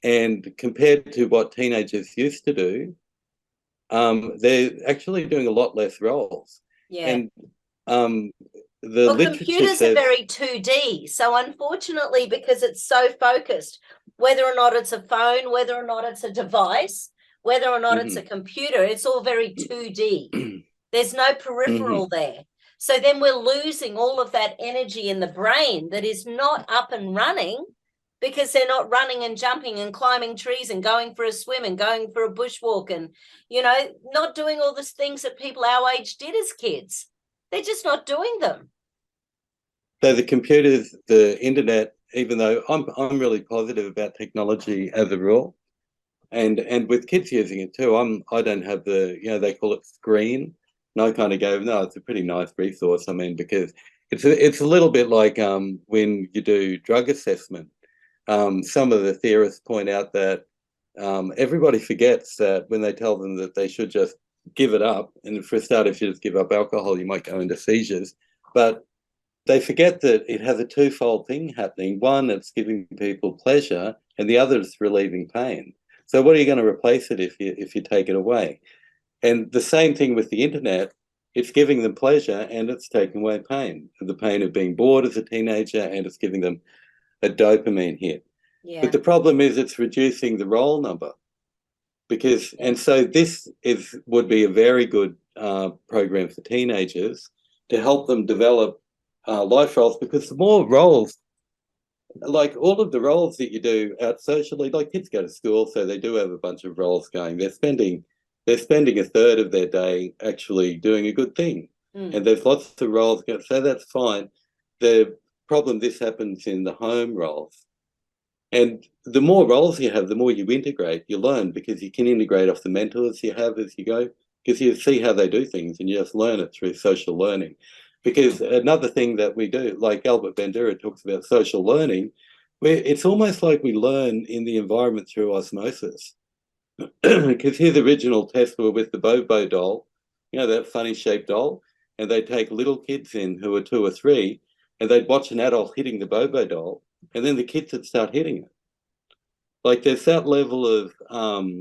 and compared to what teenagers used to do, they're actually doing a lot less roles. Yeah. And the literature computers are very 2D. So unfortunately, because it's so focused, whether or not it's a phone, whether or not it's a device, whether or not it's a computer, it's all very 2D. There's no peripheral there. So then we're losing all of that energy in the brain that is not up and running, because they're not running and jumping and climbing trees and going for a swim and going for a bushwalk and, you know, not doing all the things that people our age did as kids. They're just not doing them. So the computers, the internet, even though I'm really positive about technology as a rule, and with kids using it too, I don't have the, you know, they call it screen, and I kind of go, no, it's a pretty nice resource. I mean, because it's a little bit like when you do drug assessment. Some of the theorists point out that everybody forgets that when they tell them that they should just give it up, and for a start, if you just give up alcohol, you might go into seizures. But they forget that it has a twofold thing happening. One, it's giving people pleasure, and the other is relieving pain. So what are you going to replace it if you take it away? And the same thing with the internet. It's giving them pleasure and it's taking away pain. The pain of being bored as a teenager, and it's giving them a dopamine hit. Yeah. But the problem is it's reducing the roll number. And so this would be a very good program for teenagers to help them develop life roles, because the more roles, like all of the roles that you do out socially, like kids go to school, so they do have a bunch of roles going. They're spending a third of their day actually doing a good thing. And there's lots of roles going, so that's fine. The problem, this happens in the home roles. And the more roles you have, the more you integrate, you learn, because you can integrate off the mentors you have as you go, because you see how they do things and you just learn it through social learning. Because another thing that we do, like Albert Bandura talks about social learning, where it's almost like we learn in the environment through osmosis. Because his original tests were with the Bobo doll, you know, that funny shaped doll, and they'd take little kids in who were 2 or 3, and they'd watch an adult hitting the Bobo doll, and then the kids would start hitting it. Like there's that level of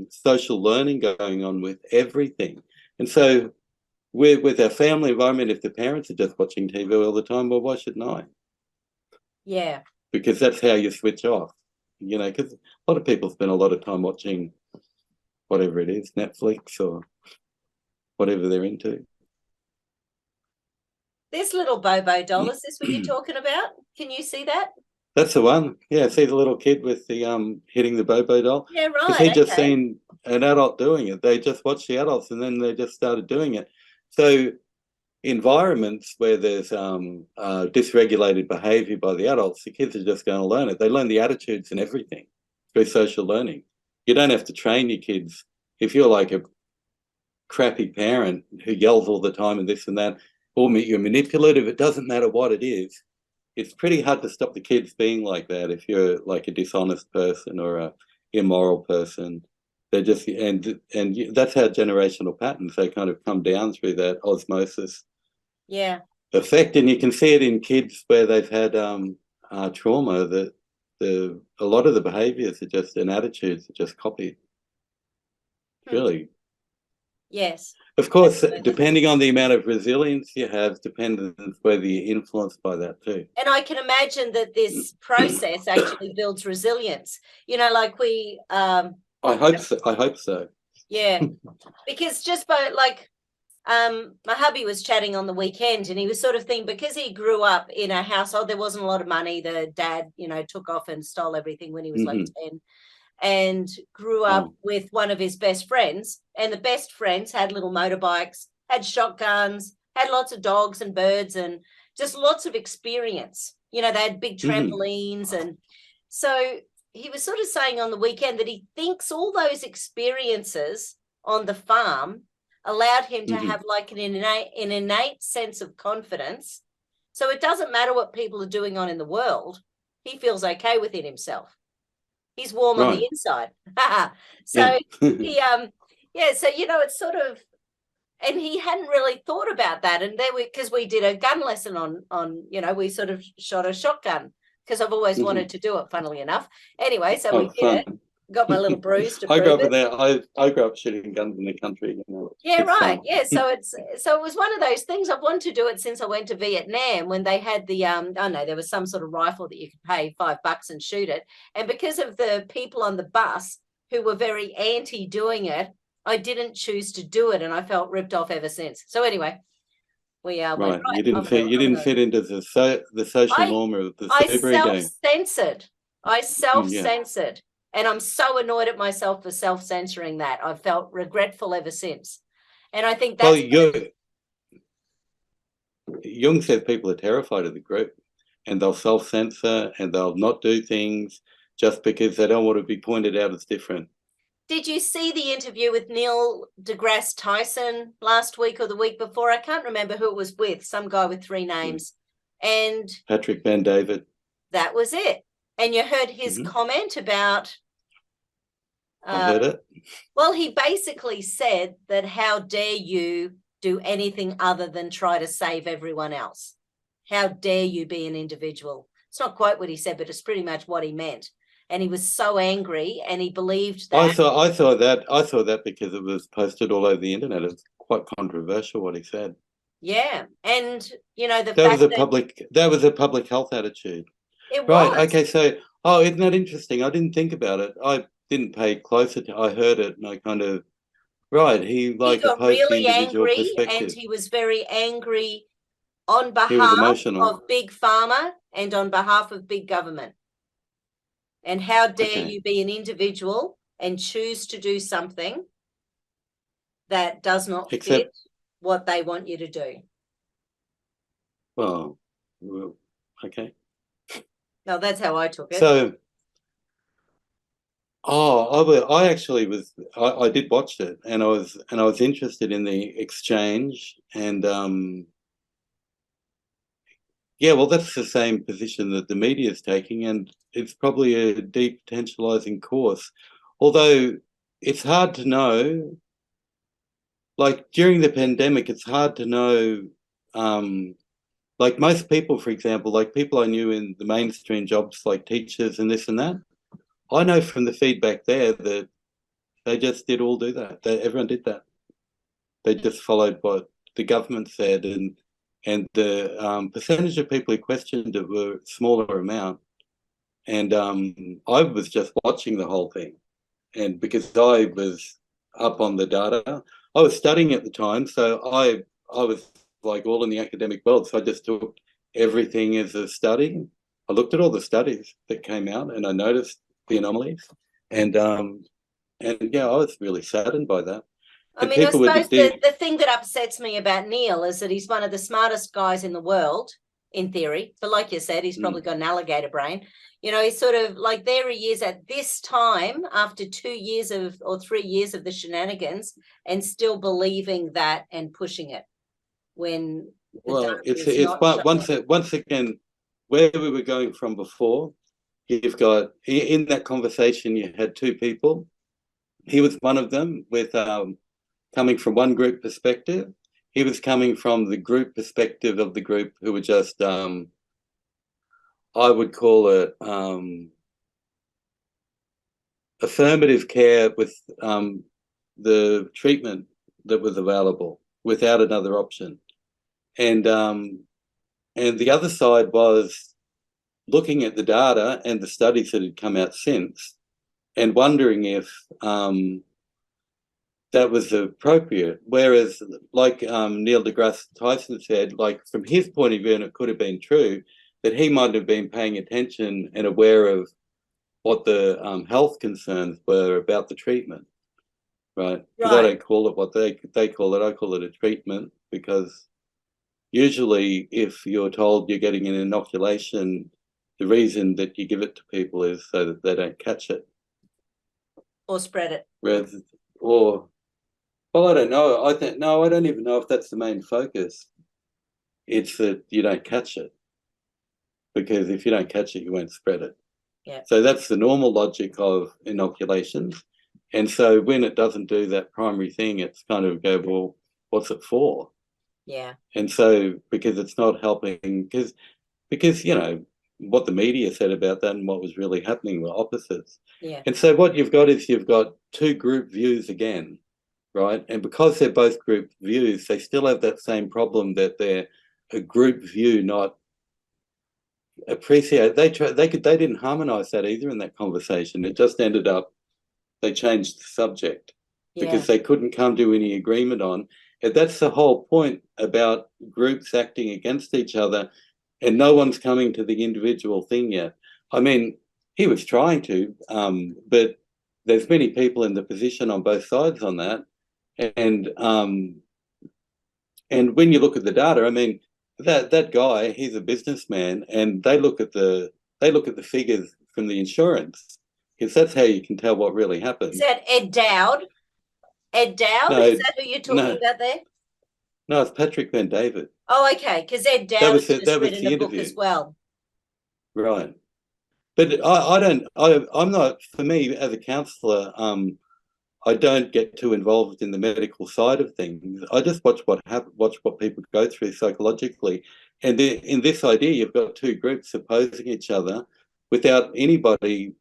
social learning going on with everything. And so with our family environment, if the parents are just watching TV all the time, well, why shouldn't I? Yeah. Because that's how you switch off, because a lot of people spend a lot of time watching whatever it is, Netflix or whatever they're into. This little Bobo doll, is this what you're talking about? Can you see that? That's the one. Yeah, see the little kid with the hitting the Bobo doll? Yeah, right. Because he just seen an adult doing it. They just watched the adults and then they just started doing it. So environments where there's dysregulated behaviour by the adults, the kids are just going to learn it. They learn the attitudes and everything through social learning. You don't have to train your kids. If you're like a crappy parent who yells all the time and this and that, or you're manipulative, it doesn't matter what it is. It's pretty hard to stop the kids being like that if you're like a dishonest person or a immoral person. They're just and that's how generational patterns, they kind of come down through that osmosis effect, and you can see it in kids where they've had trauma, that a lot of the behaviours are just, and attitudes are just copied. Really. Yes. Of course, depending on the amount of resilience you have, depends whether you're influenced by that too. And I can imagine that this process actually builds resilience. Like we I hope so. I hope so. Yeah. Because just by my hubby was chatting on the weekend and he was sort of thinking, because he grew up in a household, there wasn't a lot of money. The dad, took off and stole everything when he was like 10, and grew up with one of his best friends. And the best friends had little motorbikes, had shotguns, had lots of dogs and birds and just lots of experience. They had big trampolines. And so he was sort of saying on the weekend that he thinks all those experiences on the farm allowed him to have like an innate sense of confidence. So it doesn't matter what people are doing on in the world. He feels okay within himself. He's warm on the inside. So it's sort of, and he hadn't really thought about that. And then because we did a gun lesson on we sort of shot a shotgun because I've always wanted to do it, funnily enough. Anyway, so we did it. Got my little bruise to prove it. I grew up shooting guns in the country. Yeah, right. Fun. Yeah, so it was one of those things. I've wanted to do it since I went to Vietnam when they had the there was some sort of rifle that you could pay $5 and shoot it. And because of the people on the bus who were very anti doing it, I didn't choose to do it, and I felt ripped off ever since. So anyway, we right. You didn't fit into the social norm of the super ego. I self-censored. And I'm so annoyed at myself for self-censoring that. I've felt regretful ever since. And I think that's... Well, Jung says people are terrified of the group and they'll self-censor and they'll not do things just because they don't want to be pointed out as different. Did you see the interview with Neil deGrasse Tyson last week or the week before? I can't remember who it was with, some guy with 3 names. And Patrick Ben David. That was it. And you heard his comment about... I heard it. Well, he basically said that how dare you do anything other than try to save everyone else? How dare you be an individual? It's not quite what he said, but it's pretty much what he meant. And he was so angry and he believed that. I saw that because it was posted all over the internet. It's quite controversial what he said. Yeah. And, that was a public health attitude. It was. Right. Okay. So, isn't that interesting? I didn't think about it. I didn't pay close attention. I heard it and I kind of, he got really angry and he was very angry on behalf of Big Pharma and on behalf of big government. And how dare you be an individual and choose to do something that does not fit what they want you to do? Well, okay. No, that's how I took it. So, I actually was. I did watch it, and I was interested in the exchange, and well, that's the same position that the media is taking, and it's probably a depotentializing course. Although it's hard to know. Like during the pandemic, it's hard to know. Like most people, for example, like people I knew in the mainstream jobs, like teachers and this and that, I know from the feedback there that they just did that. Everyone did that. They just followed what the government said, and and the percentage of people who questioned it were a smaller amount. And I was just watching the whole thing, and because I was up on the data, I was studying at the time, so I was like all in the academic world, so I just took everything as a study. I looked at all the studies that came out, and I noticed the anomalies, and yeah, I was really saddened by that. I mean, I suppose the thing that upsets me about Neil is that he's one of the smartest guys in the world, in theory. But like you said, he's probably got an alligator brain. You know, he's sort of like, there he is at this time after 2 years or 3 years of the shenanigans, and still believing that and pushing it when once again where we were going from before. You've got in that conversation, you had two people. He was one of them with coming from one group perspective. He was coming from the group perspective of the group who were just I would call it affirmative care with the treatment that was available without another option. And the other side was looking at the data and the studies that had come out since and wondering if that was appropriate. Whereas, like Neil deGrasse Tyson said, like from his point of view, and it could have been true, that he might have been paying attention and aware of what the health concerns were about the treatment, right? Because I don't call it what they call it. I call it a treatment, because usually if you're told you're getting an inoculation, the reason that you give it to people is so that they don't catch it. Or spread it. Well, I don't know. I don't even know if that's the main focus. It's that you don't catch it. Because if you don't catch it, you won't spread it. Yeah. So that's the normal logic of inoculations. And so when it doesn't do that primary thing, it's kind of go, well, what's it for? Yeah. And so because it's not helping, because you know what the media said about that and what was really happening were opposites. Yeah. And so what you've got is you've got two group views again, right? And because they're both group views, they still have that same problem that they're a group view, not appreciate. They didn't harmonize that either in that conversation. It just ended up they changed the subject because they couldn't come to any agreement on. And that's the whole point about groups acting against each other, and no one's coming to the individual thing yet. I mean, he was trying to, but there's many people in the position on both sides on that. And when you look at the data, I mean, that guy, he's a businessman, and they look at the figures from the insurance, because that's how you can tell what really happened. Is that Ed Dowd? Ed Dowd? No, is that who you're talking about there? No, it's Patrick Ben David. Oh, okay, because Ed Dowd has just written a book as well. Right. But I'm not, for me as a counsellor, I don't get too involved in the medical side of things. I just watch what people go through psychologically. And in this idea, you've got two groups opposing each other without anybody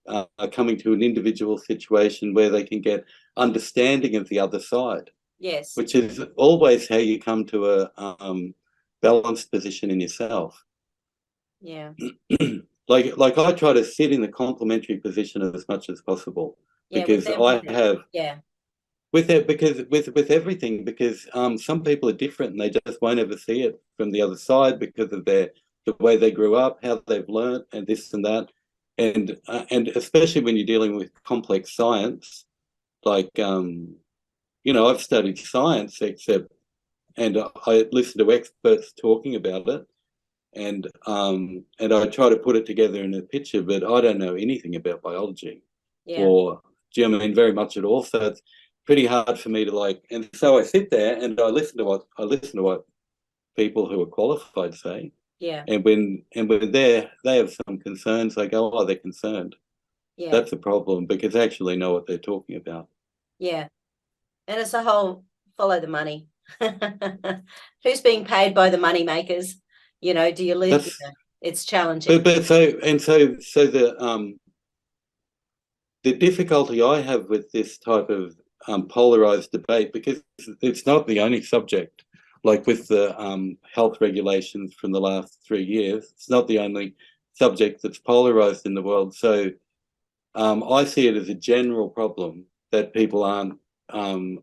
coming to an individual situation where they can get understanding of the other side. Yes. Which is always how you come to a balanced position in yourself. Yeah. Like I try to sit in the complementary position as much as possible, because I have with everything, because some people are different and they just won't ever see it from the other side because of the way they grew up, how they've learned, and this and that, and especially when you're dealing with complex science, like you know, I've studied science, and I listen to experts talking about it, and I try to put it together in a picture, but I don't know anything about biology or geometry very much at all. So it's pretty hard for me to and so I sit there and I listen to what people who are qualified say. Yeah. And when they have some concerns, I go, oh, they're concerned. Yeah. That's a problem, because they actually know what they're talking about. Yeah. And it's a whole follow the money. Who's being paid by the money makers? You know, do you live? It's challenging. But so the difficulty I have with this type of polarized debate, because it's not the only subject. like with the health regulations from the last 3 years. It's not the only subject that's polarized in the world. So I see it as a general problem that people aren't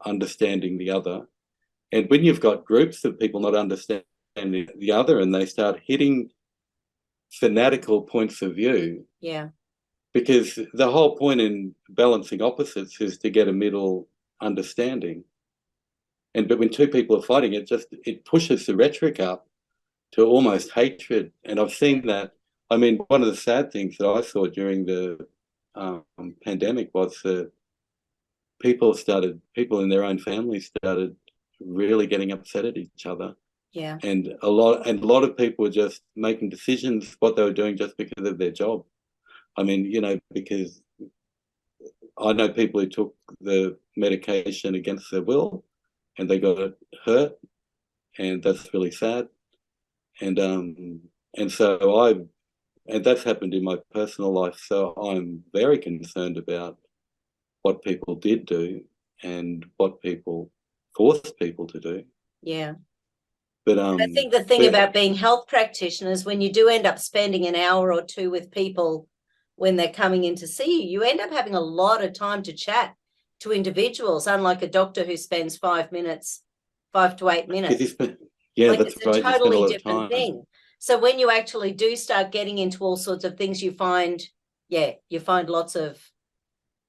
understanding the other. And when you've got groups of people not understanding the other and they start hitting fanatical points of view. Yeah. Because the whole point in balancing opposites is to get a middle understanding. But when two people are fighting, it pushes the rhetoric up to almost hatred. And I've seen that. I mean, one of the sad things that I saw during the pandemic was that people in their own families started really getting upset at each other. Yeah. And a lot of people were just making decisions what they were doing just because of their job. I mean, because I know people who took the medication against their will and they got hurt, and that's really sad. And that's happened in my personal life. So I'm very concerned about what people did do and what people forced people to do. Yeah. But I think the thing about being health practitioners, when you do end up spending an hour or two with people when they're coming in to see you, you end up having a lot of time to chat to individuals, unlike a doctor who spends 5 to 8 minutes. That's a totally different thing. So when you actually do start getting into all sorts of things, you find lots of.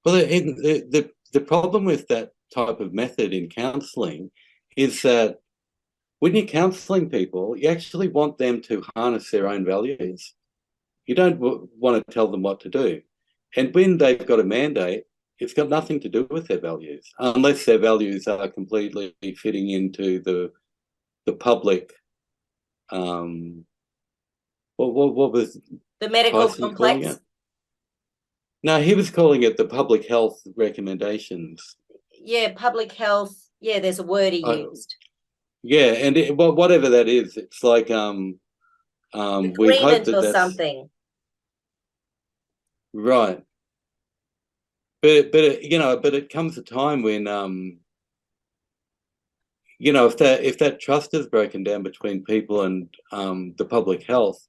Well, the problem with that type of method in counselling is that when you're counselling people, you actually want them to harness their own values. You don't want to tell them what to do. And when they've got a mandate, it's got nothing to do with their values, unless their values are completely fitting into the public. What was the medical Tyson complex? No, he was calling it the public health recommendations. Yeah, public health. Yeah, there's a word he used. Yeah, and whatever that is, it's like we hope that that's something. Right. But it comes a time when if that trust is broken down between people and the public health,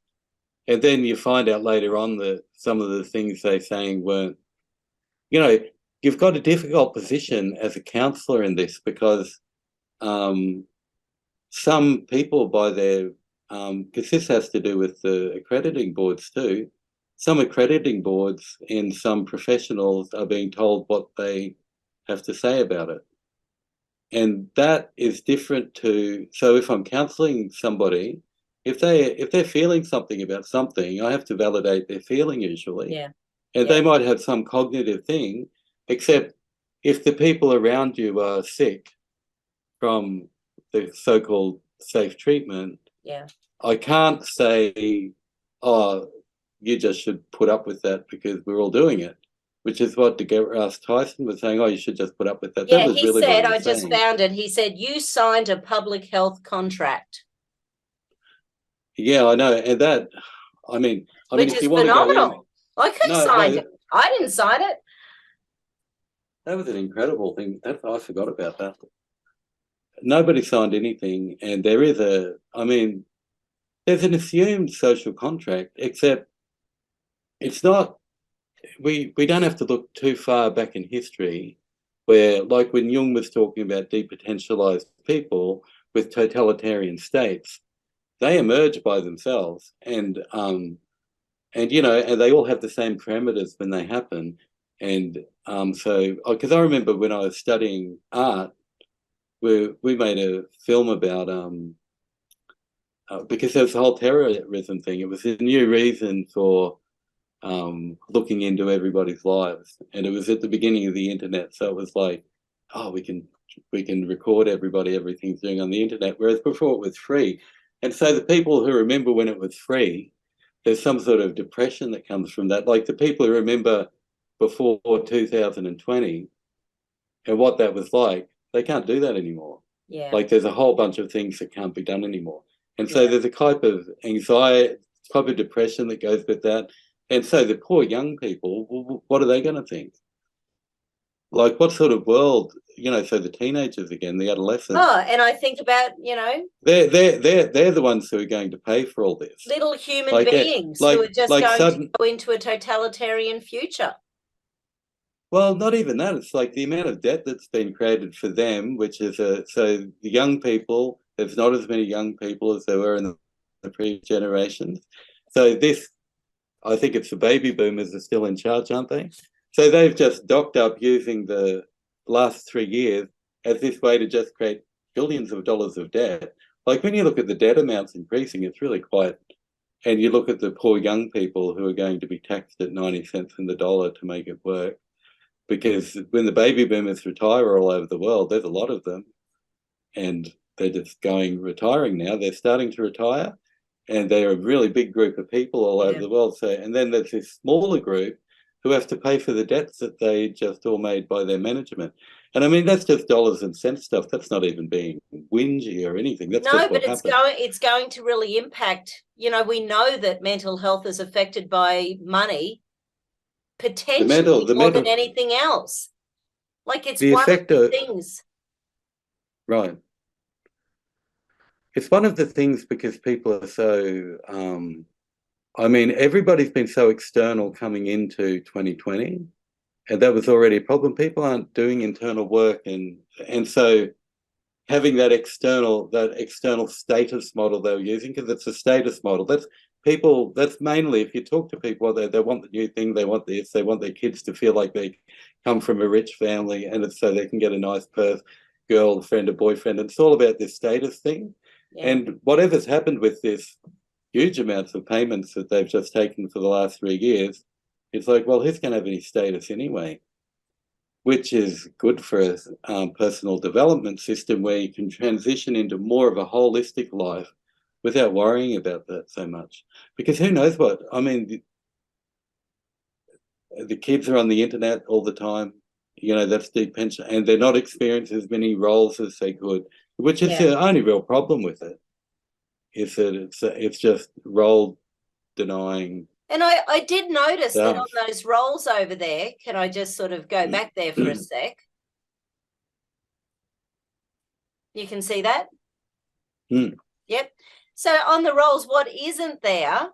and then you find out later on that some of the things they're saying weren't, you've got a difficult position as a counsellor in this, because some people by their, because this has to do with the accrediting boards too, some accrediting boards and some professionals are being told what they have to say about it. And that is different to, so if I'm counselling somebody, if they're feeling something about something, I have to validate their feeling usually. Yeah. And they might have some cognitive thing, except if the people around you are sick from the so-called safe treatment, I can't say, oh, you just should put up with that because we're all doing it, which is what DeGrasse Tyson was saying. Oh, you should just put up with that. Yeah, that was he really said, I just found it. He said, you signed a public health contract. Yeah, I know. And that, I mean, which if is you want phenomenal. To go in, I signed it. I didn't sign it. That was an incredible thing. I forgot about that. Nobody signed anything. And there is there's an assumed social contract, except it's not, we don't have to look too far back in history where, like when Jung was talking about depotentialized people with totalitarian states, they emerge by themselves, and they all have the same parameters when they happen. And so, because I remember when I was studying art, we made a film about because there was the whole terrorism thing. It was a new reason for looking into everybody's lives, and it was at the beginning of the internet. So it was like, oh, we can record everything's doing on the internet, whereas before it was free. And so the people who remember when it was free, there's some sort of depression that comes from that. Like the people who remember before 2020 and what that was like, they can't do that anymore. Yeah. Like there's a whole bunch of things that can't be done anymore. And so there's a type of anxiety, type of depression that goes with that. And so the poor young people, what are they going to think? Like what sort of world so the teenagers again, the adolescents. Oh, and I think about, they're the ones who are going to pay for all this. Little human beings who are just going to go into a totalitarian future. Well, not even that. It's like the amount of debt that's been created for them, which is so the young people, there's not as many young people as there were in the previous generations. So this, I think it's the baby boomers are still in charge, aren't they? So they've just docked up using the last 3 years as this way to just create billions of dollars of debt. Like when you look at the debt amounts increasing, it's really quite, and you look at the poor young people who are going to be taxed at 90 cents in the dollar to make it work. Because when the baby boomers retire all over the world, there's a lot of them, and they're just retiring now. They're starting to retire, and they're a really big group of people all over the world. So, and then there's this smaller group who have to pay for the debts that they just all made by their management. And I mean, that's just dollars and cents stuff. That's not even being whingy or anything. That's no, but it's going to really impact. We know that mental health is affected by money. Potentially more than anything else. Like it's one of the things. Right. It's one of the things because people are so, everybody's been so external coming into 2020, and that was already a problem. People aren't doing internal work, and so having that external status model they were using, because it's a status model. That's mainly, if you talk to people, they want the new thing, they want this, they want their kids to feel like they come from a rich family, and it's so they can get a nice girlfriend or boyfriend. It's all about this status thing. Yeah. And whatever's happened with this huge amounts of payments that they've just taken for the last 3 years, it's like, well, who's going to have any status anyway? Which is good for a personal development system where you can transition into more of a holistic life without worrying about that so much. Because who knows what, the kids are on the internet all the time, that's deep pension, and they're not experiencing as many roles as they could, which is the only real problem with it, is that it's just role denying. And I did notice that on those roles over there, can I just sort of go back there for a sec? You can see that? Yep. So on the roles, what isn't there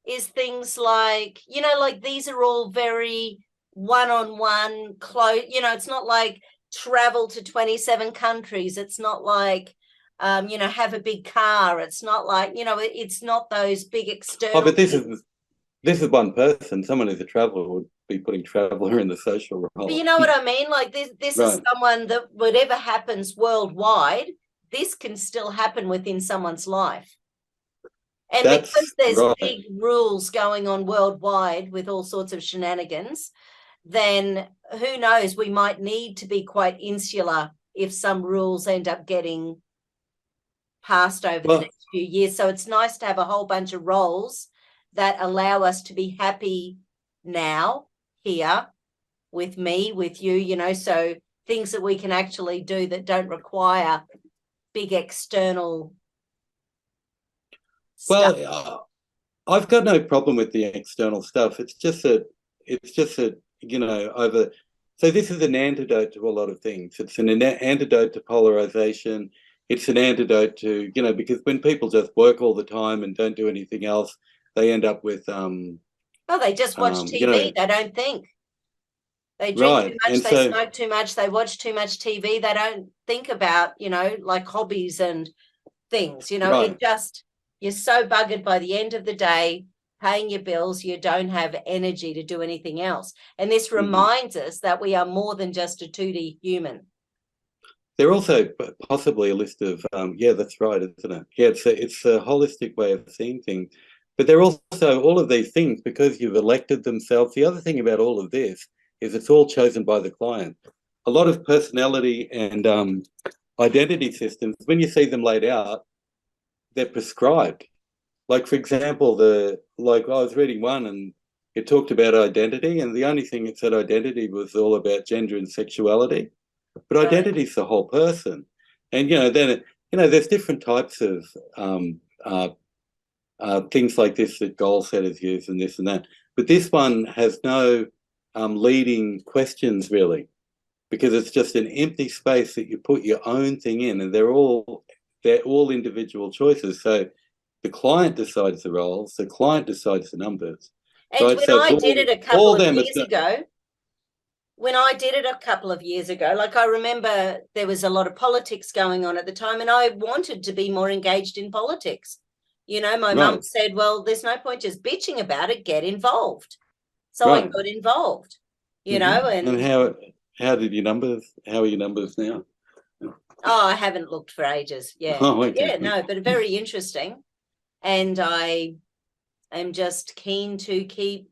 is things like, like these are all very one-on-one, close, it's not like travel to 27 countries. It's not like, have a big car. It's not like, it's not those big external. Oh, but this is one person. Someone who's a traveller would be putting traveller in the social role. But you know what I mean? Like this right. is someone that whatever happens worldwide, this can still happen within someone's life. And because there's big rules going on worldwide with all sorts of shenanigans, then who knows, we might need to be quite insular if some rules end up getting passed over the next few years. So it's nice to have a whole bunch of roles that allow us to be happy now, here, with me, with you, so things that we can actually do that don't require big external stuff. Well, I've got no problem with the external stuff. It's just that so this is an antidote to a lot of things. It's an antidote to polarization. It's an antidote to, because when people just work all the time and don't do anything else, they end up with they just watch TV. They don't think. They drink too much, they smoke too much, they watch too much TV. They don't think about, like hobbies and things, it just, you're so buggered by the end of the day, paying your bills, you don't have energy to do anything else. And this reminds us that we are more than just a 2D human. They're also possibly a list of, that's right, isn't it? Yeah, it's a holistic way of seeing things. But they're also all of these things because you've elected themselves. The other thing about all of this is it's all chosen by the client. A lot of personality and identity systems, when you see them laid out, they're prescribed. Like, for example, I was reading one and it talked about identity, and the only thing it said identity was all about gender and sexuality. But identity is the whole person. And, then, there's different types of things like this that goal setters use and this and that. But this one has no leading questions, really. because it's just an empty space that you put your own thing in, and they're all individual choices. So the client decides the roles, the client decides the numbers. And right? when I did it a couple of years ago, like I remember there was a lot of politics going on at the time, and I wanted to be more engaged in politics. You know, my mum said, well, there's no point just bitching about it, get involved. So I got involved, you know. And how are your numbers now? Oh, I haven't looked for ages. Yeah. Oh, okay. Yeah, no, but very interesting. And I am just keen to keep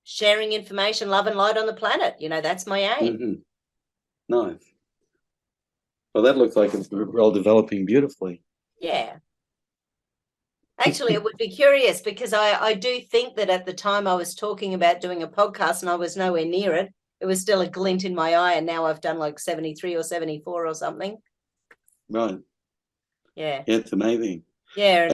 sharing information, love and light on the planet. You know, that's my aim. Nice. Well, that looks like it's all developing beautifully. Yeah. Actually, it would be curious because I do think that at the time I was talking about doing a podcast and I was nowhere near it. It was still a glint in my eye, and now I've done like 73 or 74 or something. Right. Yeah. Yeah, it's amazing. Yeah.